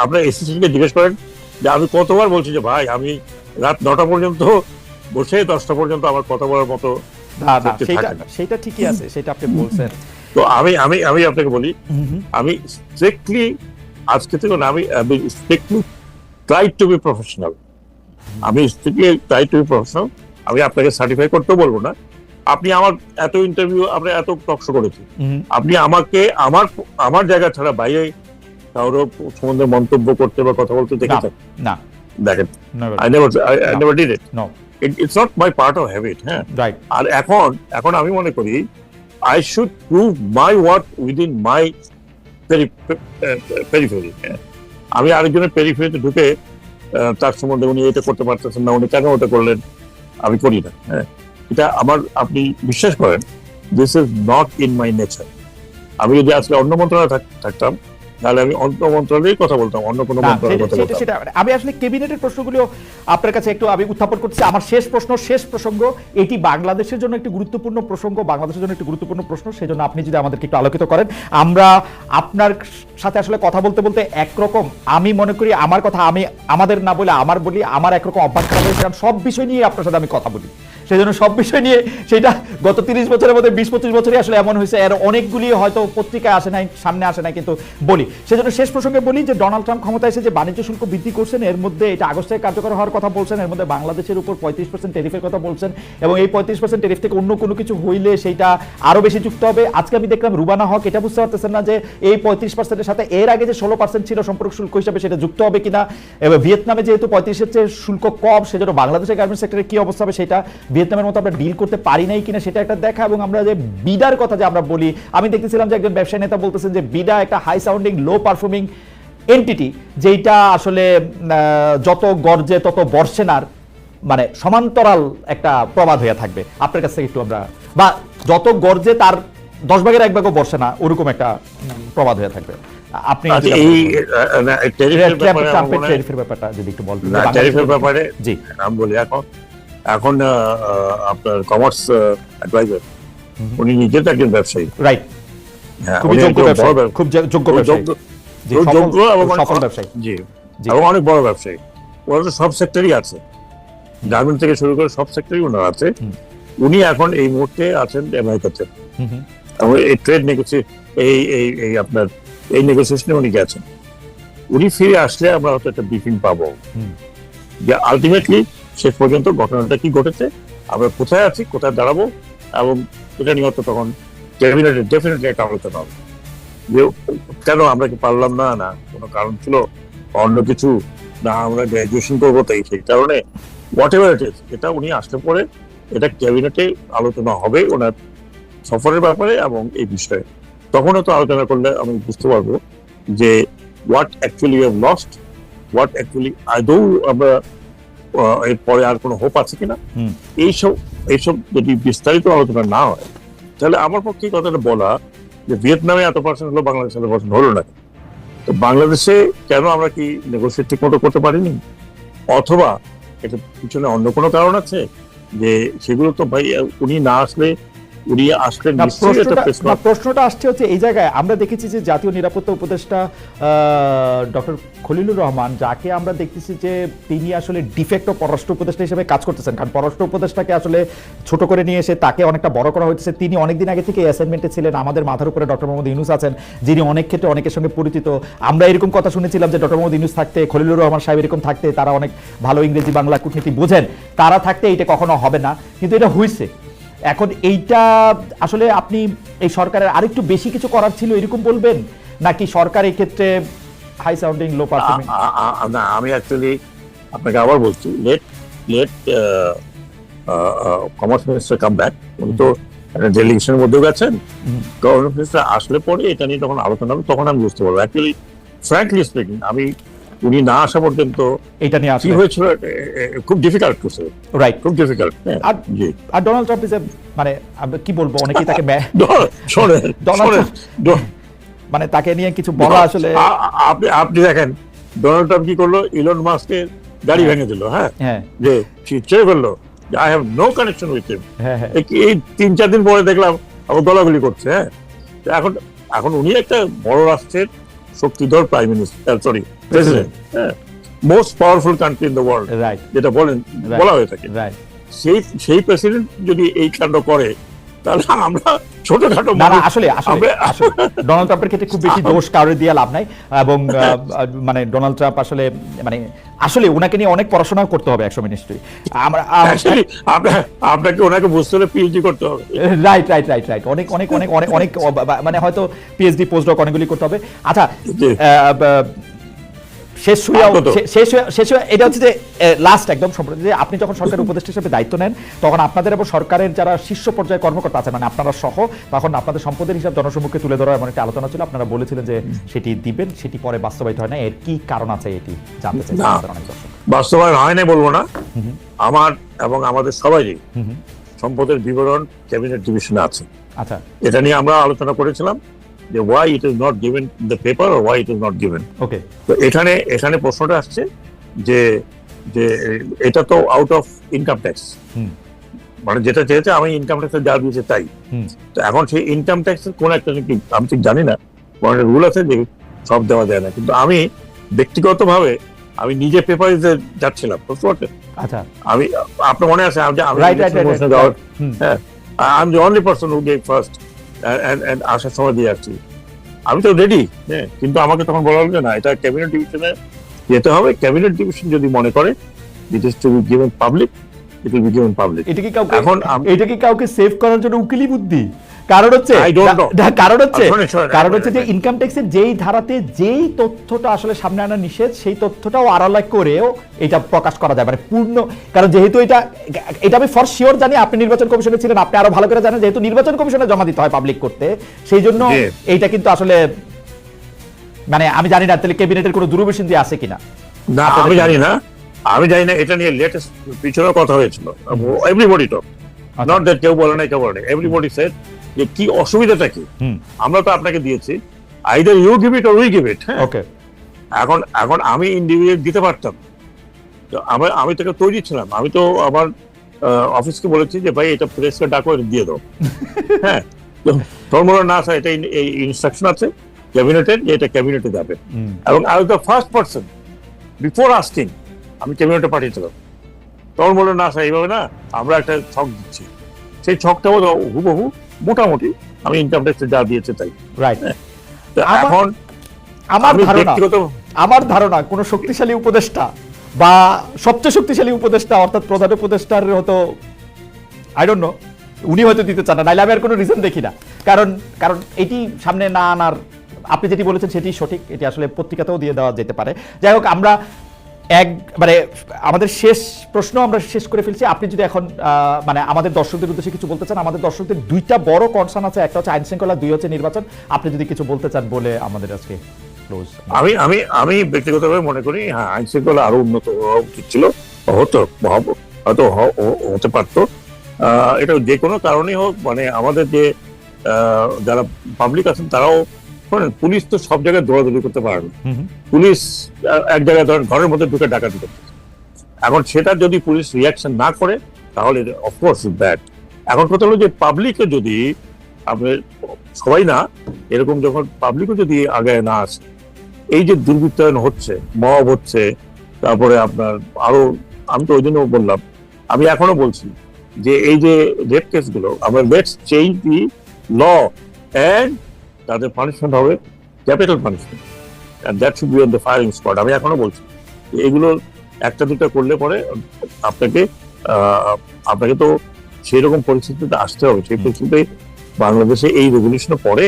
আপনার এসিসিকে জিজ্ঞেস করেন যে আমি কতবার বলছি যে ভাই আমি রাত 9টা পর্যন্ত বসে 10টা পর্যন্ত আমার কথা বলার মতো। সেটা ঠিকই আছে, সেটা আপনি বলছেন। তো আমি আপনাকে বলি, আমি স্ট্রিক্টলি আজকে থেকে আমি strictly try to be professional. আমি strictly try to be professional. আমি আপনাকে সার্টিফাই করতে বলবো না। আপনি আমার এত ইন্টারভিউ, আমরা এত টক শো করেছি, আপনি আমাকে আমার জায়গা ছাড়া বাইরে কারো সম্বন্ধে মন্তব্য করতে বা কথা বলতে দেখেছেন? না, দেখেন, I never did it. No, it's not my part of habit. হ্যাঁ, রাইট। আর এখন আমি মনে করি I should prove my worth within my periphery. আমি আরেকজনের পেরিফেরিতে ঢুকে তার সম্বন্ধে উনি এটা করতে পারতেছেন না, উনি কেন ওটা করলেন, আমি করি না। হ্যাঁ, এটা আপনি বিশ্বাস করেন, this is not in my nature. আমি যদি আজকে অন্য মন্ত্রণালয়ে থাকতাম, তাহলে আমি অন্য মন্ত্রণালয়ে কথা বলতাম, অন্য কোনো মন্ত্রণালয়ে কথা বলতাম। সেটা আমি আসলে ক্যাবিনেটের প্রশ্নগুলো আপনার কাছে একটু আমি উত্থাপন করছি। আমার শেষ প্রসঙ্গ, এটি বাংলাদেশের জন্য একটি গুরুত্বপূর্ণ প্রসঙ্গ, বাংলাদেশের জন্য একটি গুরুত্বপূর্ণ প্রশ্ন, সেজন্য আপনি যদি আমাদেরকে একটু আলোকিত করেন। আমরা আপনার সাথে আসলে কথা বলতে বলতে একরকম, আমি মনে করি আমার কথা আমি আমাদের না বলে বলি, আমার একরকম অভ্যাস খারাপ হয়েছে, কারণ সব বিষয় নিয়ে আপনার সাথে আমি কথা বলি। সেই জন্য সব বিষয় নিয়ে, সেটা গত 30 বছরের মধ্যে 20-25 বছরই আসলে এমন হয়েছে, এর অনেকগুলি হয়তো পত্রিকায় আসে নাই, সামনে আসে নাই, কিন্তু বলি। সেজন্য শেষ প্রসঙ্গে বলি যে ডোনাল্ড ট্রাম্প ক্ষমতায় এসে যে বাণিজ্য শুল্ক বৃদ্ধি করছেন, এর মধ্যে এটা আগস্টে কার্যকর হওয়ার কথা বলছেন, এর মধ্যে বাংলাদেশের উপর 35% ট্যারিফের কথা বলছেন, এবং এই 35% ট্যারিফ থেকে অন্য কোনো কিছু হইলে সেইটা আরো বেশি যুক্ত হবে। আজকে আমি দেখলাম রুবানা হক এটা বুঝতে পারতেছেন না যে এই 35%-এর সাথে এর আগে যে 16% ছিল সম্পর্ক শুল্ক হিসাবে, সেটা যুক্ত হবে কিনা। এবং ভিয়েতনামে যেহেতু 35-এর চেয়ে শুল্ক কম, সেজন্য বাংলাদেশের গার্মেন্টস সেক্টরে কি অবস্থা হবে, সেটা ভিয়েতনামের মতো আমরা ডিল করতে পারি নাই কিনা, সেটা একটা দেখা। এবং আমরা যে বিডার কথা যে আমরা বলি, আমি দেখতেছিলাম যে একজন ব্যবসায়ী নেতা বলতেছেন যে বিডা একটা হাই সাউন্ডিং লো পারফর্মিং এন্টিটি, যেটা আসলে যত গর্জে তত বর্ষেনার মানে সমান্তরাল একটা প্রবাদ হয়ে থাকবে। আপনার কাছ থেকে একটু আমরা, বা যত গর্জে তার 10 ভাগের 1 ভাগও বর্ষে না, ওরকম একটা প্রবাদ হয়ে থাকবে। আপনি এই ট্যারিফের ব্যাপারটা যদি একটু বলতেন। ট্যারিফের ব্যাপারে জি আমি বলি, এখন আপনার কমার্স অ্যাডভাইজার, উনি নিজে তো একজন ব্যবসায়ী, রাইট, হ্যাঁ, খুবই যোগ্য ব্যবসায়ী, খুব যোগ্য ব্যবসায়ী, যোগ্য এবং সফল ব্যবসায়ী, জি, এবং অনেক বড় ব্যবসায়ী। ওরা তো সব সেক্টরই আছে, গার্মেন্ট থেকে শুরু করে সব সেক্টরই ওনার আছে। উনি এখন এই মুহূর্তে আছেন আমেরিকাতে, এবং এই ট্রেড এই আপনার এই নেগোসিয়েশনে উনি গেছেন। উনি ফিরে আসলে আমরা হয়তো একটা ব্রিফিং পাবো যে আলটিমেটলি শেষ পর্যন্ত ঘটনাটা কি ঘটেছে, আমরা কোথায় আছি, কোথায় দাঁড়াবো, এবং এটা নিয়ে তখন ক্যাবিনেটে ডেফিনেটলি একটা আলোচনা হবে যে কেন আমরা কি পারলাম না, না কোনো কারণ ছিল অন্য কিছু, না আমরা গ্র্যাজুয়েশন করবো তাই সেই কারণে, হোয়াট এভার ইট ইজ। এটা উনি আসলে পরে এটা ক্যাবিনেটে আলোচনা হবে ওনার সফরের ব্যাপারে এবং এই বিষয়ে। তখনও তো আলোচনা করলে আমি বুঝতে পারবো যে what actually we have lost, what actually আদৌ আমরা এরপরে আর কোনো হোপ আছে কিনা। এইসব যদি বিস্তারিত আলোচনা না হয়, তাহলে আমার পক্ষে কথাটা বলা যে ভিয়েতনামে এত পার্সেন্ট হলো, বাংলাদেশে এত পার্সেন্ট হলো না, তো বাংলাদেশে কেন আমরা কি নেগোসিয়েট ঠিক মতো করতে পারিনি, অথবা এটা পিছনে অন্য কোনো কারণ আছে যে সেগুলো তো ভাই উনি না আসলে, উনি আসলে প্রশ্নটা আসছে হচ্ছে এই জায়গায়। আমরা দেখেছি যে জাতীয় নিরাপত্তা উপদেষ্টা ডক্টর খলিলুর রহমান, যাকে আমরা দেখতেছি যে তিনি আসলে ডিফেক্টো পররাষ্ট্র উপদেষ্টা হিসেবে কাজ করতেছেন, কারণ পররাষ্ট্র উপদেষ্টাকে আসলে ছোট করে নিয়ে এসে তাকে অনেকটা বড় করা হয়েছে। তিনি অনেকদিন আগে থেকে অ্যাসাইনমেন্টে ছিলেন। আমাদের মাথার উপরে ডক্টর মোহাম্মদ ইউনূস আছেন, যিনি অনেক ক্ষেত্রে অনেকের সঙ্গে পরিচিত। আমরা এরকম কথা শুনেছিলাম যে ডক্টর মোহাম্মদ ইউনূস থাকতে, খলিলুর রহমান সাহেব এরকম থাকতে, তারা অনেক ভালো ইংরেজি বাংলা কূটনীতি বোঝেন, তারা থাকতে এটা কখনো হবে না, কিন্তু এটা হয়েছে। এখন এইটা আসলে আপনি এই সরকারের আরেকটু বেশি কিছু করার ছিল এরকম বলবেন, নাকি সরকার এই ক্ষেত্রে হাই সাউন্ডিং লো পারফর্মিং? না, আমি অ্যাকচুয়ালি আপনাকে আবার বলছি, let commerce minister come back. উনি তো একটা ডেলিগেশনের মধ্যেও গেছেন, গভর্নমেন্ট মিনিস্টার আসলে পরে এটা নিয়ে তখন আলোচনা হবে, তখন আমি বুঝতে পারবো। অ্যাকচুয়ালি ফ্র্যাঙ্কলি স্পিকিং, আমি উনি না আসা পর্যন্ত এটা নিয়ে কি হয়েছিল খুব ডিফিকাল্ট টু সে, রাইট, খুব ডিফিকাল্ট। আর ডোনাল্ড ট্রাম্প ইজ মানে কি বলবো, অনেকেই তাকে মানে তাকে নিয়ে কিছু বলা আসলে, আপনি দেখেন ডোনাল্ড ট্রাম্প কি করলো, ইলন মাস্কের গাড়ি ভেঙে দিল, হ্যাঁ, যে ছেড়ে ফেললো, I have no connection with him. এই 3-4 দিন পরে দেখলাম আবার গলাগুলি করছে। হ্যাঁ, এখন উনি একটা বড় রাষ্ট্রের শক্তিধর প্রাইম মিনিস্টার, সরি প্রেসিডেন্ট, হ্যাঁ, most powerful country in the world, যেটা বলা হয়ে থাকে। সেই প্রেসিডেন্ট যদি এই কাণ্ড করে, তাহলে আমরা ছোটখাটো আসলে ডোনাল্ড ট্রাম্পের ক্ষেত্রে খুব বেশি দোষ কারোর দিয়ে লাভ নাই। এবং মানে ডোনাল্ড ট্রাম্প আসলে ওনাকে নিয়ে অনেক পড়াশোনা করতে হবে একসময় নিশ্চয়ই। আপনাকে ওনাকে বুঝতে হলে পিএইচডি করতে হবে। রাইট, অনেক অনেক অনেক অনেক অনেক মানে হয়তো পিএইচডি পোস্টডক অনেকগুলি করতে হবে। আচ্ছা, শেষ এটা হচ্ছে যে লাস্ট একদম সম্প্রতি যে আপনি যখন সরকারের উপদেষ্টা হিসেবে দায়িত্ব নেন, তখন আপনাদের এবং সরকারের যারা শীর্ষ পর্যায়ে কর্মকর্তা আছেন, মানে আপনারা সহ, তখন আপনাদের সম্পদের হিসাব জনসম্মুখে তুলে ধরা এমন একটা আলোচনা ছিল। আপনারা বলেছিলেন যে সেটি দিবেন, সেটি পরে বাস্তবায়িত হয় না। এর কি কারণ আছে এটি জানতে চাই। বাস্তবায়ন হয় না বলবো না, আমার এবং আমাদের সবারই সম্পদের বিবরণ ক্যাবিনেট ডিভিশনে আছে। আচ্ছা, এটা নিয়ে আমরা আলোচনা করেছিলাম যে why it is not given the paper or why it is not given. ওকে, তো এখানে প্রশ্নটা আসছে যে যে এটা তো আউট অফ ইনকাম ট্যাক্স, মানে যেটা চেয়েছে আমি ইনকাম ট্যাক্সে যা দিয়েছে তাই। তো এখন সেই ইনকাম ট্যাক্সের কোন একটা আমি ঠিক জানি না, রুল আছে যে সব দেওয়া যায় না, কিন্তু আমি ব্যক্তিগতভাবে আমি নিজে পেপারে যাচ্ছিলাম, বুঝতে পারছেন? আচ্ছা, আমি আপনার মনে আছে আমি I'm the only person who gave first and আসার সময় দিয়ে আসছি, আমি তো রেডি। হ্যাঁ, কিন্তু আমাকে তখন বলা হলো যে না, এটা ক্যাবিনেট ডিভিশনে যেতে হবে, ক্যাবিনেট ডিভিশন যদি মনে করে it is to be given public, it will be given public. এটা কি কাউকে সেভ করার জন্য উকিলি বুদ্ধি? কারণ হচ্ছে যে ইনকাম ট্যাক্সের যেই ধারাতে যেই তথ্যটা আসলে সামনে আনা নিষেধ, সেই তথ্যটাও আড়ালে করেও এটা প্রকাশ করা যায়, মানে পূর্ণ। কারণ যেহেতু এটা আমি ফর শিওর জানি, আপনি নির্বাচন কমিশনে ছিলেন, আপনি আরো ভালো করে জানেন, যেহেতু নির্বাচন কমিশনে জমা দিতে হয় পাবলিক করতে, সেই জন্য এইটা কিন্তু আসলে মানে আমি জানি না তাহলে ক্যাবিনেটের কোনো দূরভিসন্ধি আছে কিনা। না, আমি জানি না, এটা নিয়ে লেটেস্ট পিছনেও কথা হয়েছিল, এভরিবডি টক, নট দ্যাট কেউ বলে নাই, এভরিবডি সেড যে কি অসুবিধাটা কি, আমরা তো আপনাকে দিয়েছি, either you give it or we give it. Okay, এখন আমি ইন্ডিভিজুয়াল দিতে পারতাম, তো আমি তোকে তৈরি ছিলাম, আমি তো আমার অফিসকে বলেছি যে ভাই এটা প্রেসকে ডাকো, দিয়ে দাও। হ্যাঁ, তোর মনে না স্যার, এটা এই ইনস্ট্রাকশন আছে ক্যাবিনেটের যে এটা ক্যাবিনেটে যাবে, এবং I was the first person before asking, আমি ক্যাবিনেটে পাঠিয়েছিলাম। তোর মনে না স্যার, এইভাবে না আমরা একটা ছক দিচ্ছি, সেই ছকটাও হুবহু মোটামুটি আমি ইনকাম ট্যাক্সে যা দিয়েছে তাই। রাইট। এখন আমার ধারণা কোন শক্তিশালী উপদেষ্টা বা সবচেয়ে শক্তিশালী উপদেষ্টা অর্থাৎ প্রধান উপদেষ্টার হয়তো আই ডোন্ট নো, উনি হয়তো দিতে চান না, নাইলে আমি আর কোনো রিজন দেখি না। কারণ এটি সামনে না আনার, আপনি যেটি বলেছেন সেটি সঠিক, এটি আসলে পত্রিকাতেও দিয়ে দেওয়া যেতে পারে। যাই হোক, আমরা মানে আমাদের শেষ প্রশ্ন আমরা শেষ করে ফেলছি। আপনি যদি এখন মানে আমাদের দর্শকদের উদ্দেশ্যে কিছু বলতে চান, আমাদের দর্শকদের দুইটা বড় কনসার্ন আছে, একটা হচ্ছে আইন শৃঙ্খলা, দুই হচ্ছে নির্বাচন, আপনি যদি কিছু বলতে চান বলে আমাদের আজকে ক্লোজ। আমি ব্যক্তিগতভাবে মনে করি হ্যাঁ, আইন শৃঙ্খলা আরো উন্নত হওয়া উচিত ছিল, হয়তো হতে পারতো। এটা যে কোনো কারণেই হোক, মানে আমাদের যে যারা পাবলিক আছেন তারাও, পুলিশ তো সব জায়গায় দৌড়াদৌড়ি করতে পারে না। পুলিশ এক জায়গায় ধরেন ঘরের মধ্যে ঢুকে ডাকাতি করতে, এখন সেটা যদি পুলিশ রিয়াকশন না করে তাহলে অফকোর্স ব্যাড। এখন কথা হলো যে পাবলিকও যদি আপনার সবাই না, এরকম যখন পাবলিকও যদি আগে না আসে, এই যে দুর্বৃত্তায়ন হচ্ছে, মব হচ্ছে, তারপরে আপনার আরো, আমি তো ওই জন্য বললাম, আমি এখনো বলছি যে এই যে রেপ কেসগুলো, আমরা let's change the law and তাদের পানিশমেন্ট হবে capital punishment, and that should be on the firing spot. আমি এখনো বলছি এগুলো একটা দুটা করলে পরে আপনাকে তো সেই রকম পরিস্থিতিতে আসতে হবে। সেই পরিস্থিতিতে বাংলাদেশে এই রেভলিউশন পরে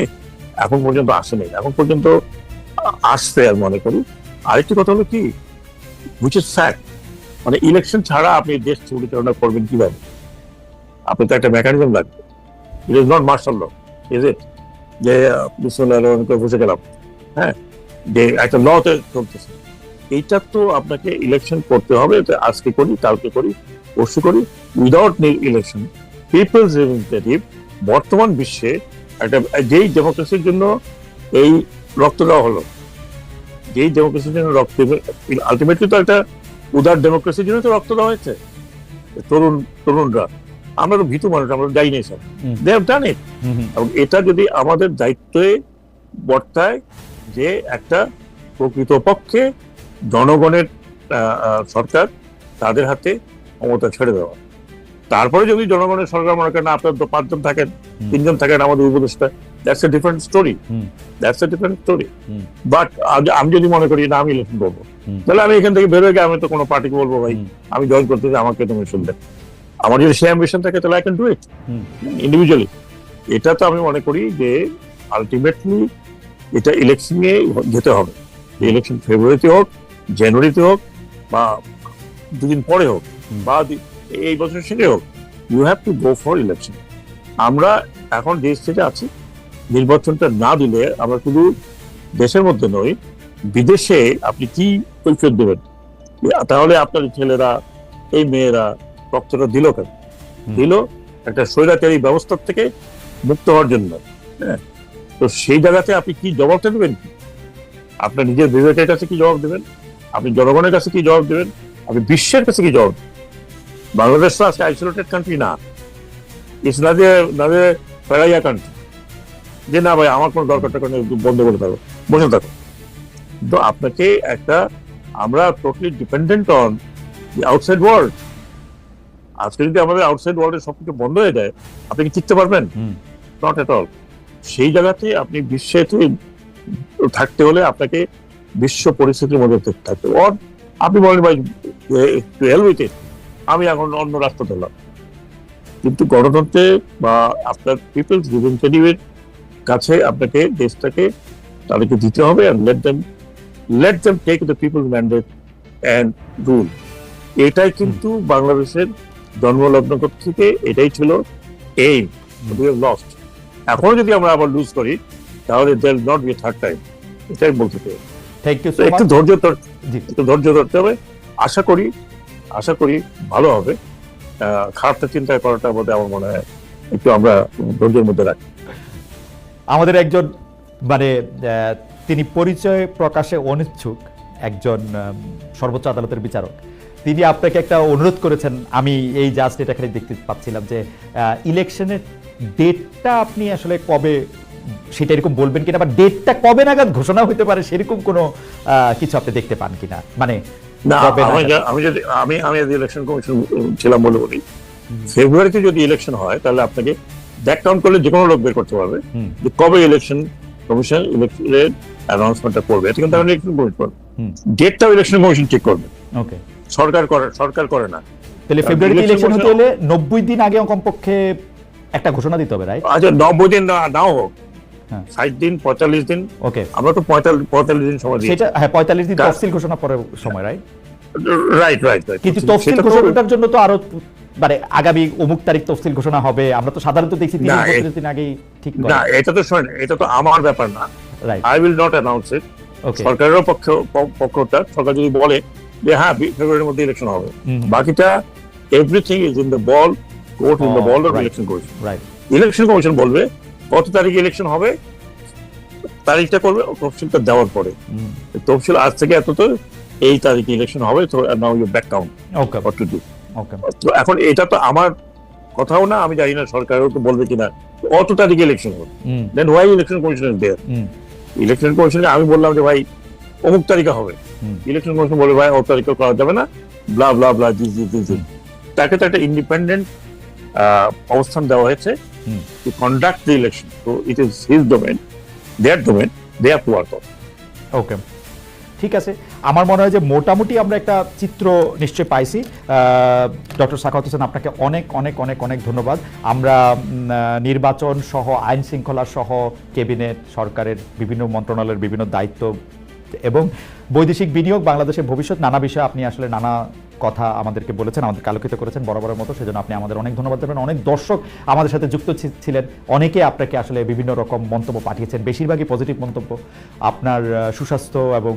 এখন পর্যন্ত আসেনি, এখন পর্যন্ত আসছে আর মনে করি। আরেকটি কথা হলো কি, হুইচ ইজ ফ্যাক্ট, মানে ইলেকশন ছাড়া আপনি দেশ পরিচালনা করবেন কিভাবে? আপনি তো একটা মেকানিজম লাগবে, it is not martial law, is it? যে বসে গেলাম, হ্যাঁ, যে একটা লতে চলতেছে, এইটা তো আপনাকে ইলেকশন করতে হবে, আজকে করি, কালকে করি, পরশু করি, উইদাউট ইলেকশন পিপলস রিপ্রেজেন্টেটিভ বর্তমান বিশ্বে একটা, যেই ডেমোক্রেসির জন্য এই রক্ত দেওয়া হলো, যেই ডেমোক্রেসির জন্য রক্ত, আলটিমেটলি তো একটা উদার ডেমোক্রেসির জন্য তো রক্ত দেওয়া হয়েছে। তরুণরা, আমরা তো ভীতু মানুষ, আমরা যাই নাই, স্যার দে হ্যাভ ডান ইট। এবং এটা যদি আমাদের দায়িত্বে বর্তায় যে একটা প্রকৃতপক্ষে জনগণের সরকার, তাদের হাতে ক্ষমতা ছেড়ে দেওয়া। তারপরে যদি জনগণের সরকার মনে করেন আপনার 5 জন থাকেন, 3 জন থাকেন আমাদের উপদেষ্টা, that's a different story, but আমি যদি মনে করি না আমি ইলেকশন করবো, তাহলে আমি এখান থেকে বেরোয় গিয়ে আমি তো কোনো পার্টিকে বলবো ভাই আমি জয়েন করতে চাই, আমাকে তুমি শুনবে। আমার যদি সে অ্যাম্বিশন থাকে তাহলে I can do it individually. এটা তো আমি মনে করি যে আলটিমেটলি এটা ইলেকশনে যেতে হবে। ইলেকশন ফেব্রুয়ারিতে হোক, জানুয়ারিতে হোক, বা 2 দিন পরে হোক, বা এই বছর শেষে হোক, you have to go for election. আমরা এখন যে স্টেজে আছি, নির্বাচনটা না দিলে আমরা শুধু দেশের মধ্যে নই, বিদেশে আপনি কি কৈফিয়ত দেবেন? তাহলে আপনার ছেলেরা, এই মেয়েরা রক্তটা দিল কেন? দিল একটা স্বৈরাচারী ব্যবস্থার থেকে মুক্ত হওয়ার জন্য। হ্যাঁ, তো সেই জায়গাতে আপনি কি জবাবটা দেবেন? আপনার নিজের বিবেকের কাছে কি জবাব দেবেন? আপনি জনগণের কাছে কি জবাব দেবেন? আপনি বিশ্বের কাছে কি জবাব দেবেন? বাংলাদেশ তো আজকে আইসোলেটেড কান্ট্রি না, ইটস না যে ফেরাইয়া কান্ট্রি যে না ভাই আমার কোনো দরকারটা কোনো বন্ধ করে থাকো, বসে থাকো। তো আপনাকে একটা, আমরা totally dependent on the outside world. আজকে যদি আমাদের আউটসাইড ওয়ার্ল্ডের সবকিছু বন্ধ হয়ে যায়, আপনি কি টিকতে পারবেন? Not at all. সেই জায়গাতে আপনি বিশ্বে থাকতে হলে আপনাকে বিশ্ব পরিস্থিতির মধ্যে থাকতে হবে। আপনি বলেন ভাই একটু হেল্প হইতে, আমি এখন অন্য রাস্তা ধরলাম, কিন্তু গণতন্ত্রে বা আপনার পিপলস রিপ্রেজেন্টেটিভের কাছে আপনাকে দেশটাকে তাদেরকে দিতে হবে, and let them take the people's mandate and rule. এটাই কিন্তু বাংলাদেশের জন্মলগ্ন থেকে এটাই ছিল এইম, we have lost. এখনো যদি আমরা আবার লুজ করি তাহলে there will not be a third time. এটাই বলতে চাই। থ্যাংক ইউ সো একটু মাচ। একটু ধৈর্য ধরতে হবে। আশা করি ভালো হবে। খারাপটা চিন্তা করাটা বোধহয় আমার মনে হয় একটু আমরা ধৈর্যের মধ্যে রাখি। আমাদের একজন মানে তিনি পরিচয় প্রকাশে অনিচ্ছুক একজন সর্বোচ্চ আদালতের বিচারক, তিনি আপনাকে একটা অনুরোধ করেছেন। আমি এই জাস্ট এটা খালি দেখতে পাচ্ছিলাম যে ইলেকশনের ডেটটা আপনি আসলে কবে সেটা এরকম বলবেন কিনা, বা ডেটটা কবে নাগাদ ঘোষণা হতে পারে সেরকম কোনো কিছু আপনি দেখতে পান কিনা? মানে না, আমি যদি ইলেকশন কমিশন ছিলাম বলে বলি, ফেব্রুয়ারিতে যদি ইলেকশন হয় তাহলে আপনাকে ব্যাক কাউন্ট করলে যে কোনো লোক বের করতে পারবে যে কবে ইলেকশন কমিশন ইলেকশনের অ্যানাউন্সমেন্টটা করবে। এটা কিন্তু ইলেকশন কমিশন করবে, ডেটটাও ইলেকশন কমিশন ঠিক করবে। ওকে, সরকার করে না। তাহলে ফেব্রুয়ারিতে ইলেকশন হতে হলে 90 দিন আগে কমপক্ষে একটা ঘোষণা দিতে হবে, রাইট? আচ্ছা 90 দিন নাও হোক, 60 দিন 45 দিন, ওকে, আমরা তো 45 দিন সময় দিই। সেটা হ্যাঁ 45 দিন তফসিল ঘোষণা পরে সময়, রাইট? রাইট। কিন্তু তফসিল ঘোষণার জন্য তো আরো মানে আগামী অমুক তারিখ তফসিল ঘোষণা হবে, আমরা তো সাধারণত দেখছি 30 দিন আগেই ঠিক করে। না, এটা তো শুনেন, এটা তো আমার ব্যাপার না, right? I will not announce it. সরকারের পক্ষটা সরকার যদি বলে যে হ্যাঁ ফেব্রুয়ারির মধ্যে ইলেকশন হবে, বাকিটা everything is in the ball, court in the ball of election commission. Right, election commission বলবে কত তারিখে ইলেকশন হবে, তারিখটা করবে তফসিলটা দেওয়ার পরে। তফসিল আজ থেকে এত তো এই তারিখে ইলেকশন হবে, তো now you back count. Okay, what to do. Okay, তো এখন এটা তো আমার কথাও না, আমি জানি না সরকারও তো বলবে কিনা অত তারিখে ইলেকশন হবে। Then why election commission is there? Election কমিশনে আমি বললাম যে ভাই অমুক তারিখে হবে, ইলেকশন কমিশন বলে ভাই অমুক তারিখে করা যাবে না, ব্লা ব্লা ব্লা দিস। তাকে তো একটা ইন্ডিপেন্ডেন্ট অবস্থান দেওয়া হয়েছে টু কন্ডাক্ট দ্য ইলেকশন, তো it is his domain, their domain, they have to work on. Okay, ঠিক আছে। আমার মনে হয় যে মোটামুটি আমরা একটা চিত্র নিশ্চয় পাইছি। ডক্টর সাখাওয়াত হোসেন, আপনাকে অনেক অনেক অনেক অনেক ধন্যবাদ। আমরা নির্বাচন সহ আইন শৃঙ্খলা সহ ক্যাবিনেট, সরকারের বিভিন্ন মন্ত্রণালয়ের বিভিন্ন দায়িত্ব এবং বৈদেশিক বিনিয়োগ, বাংলাদেশের ভবিষ্যৎ, নানা বিষয়ে আপনি আসলে নানা কথা আমাদেরকে বলেছেন, আমাদেরকে আলোকিত করেছেন বরাবরের মতো। সেজন্য আপনি আমাদের অনেক ধন্যবাদ দেবেন। অনেক দর্শক আমাদের সাথে যুক্ত ছিলেন, অনেকে আপনাকে আসলে বিভিন্ন রকম মন্তব্য পাঠিয়েছেন, বেশিরভাগই পজিটিভ মন্তব্য। আপনার সুস্বাস্থ্য এবং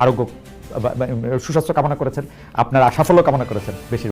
আরোগ্য, সুস্বাস্থ্য কামনা করেছেন, আপনার সাফল্য কামনা করেছেন বেশি।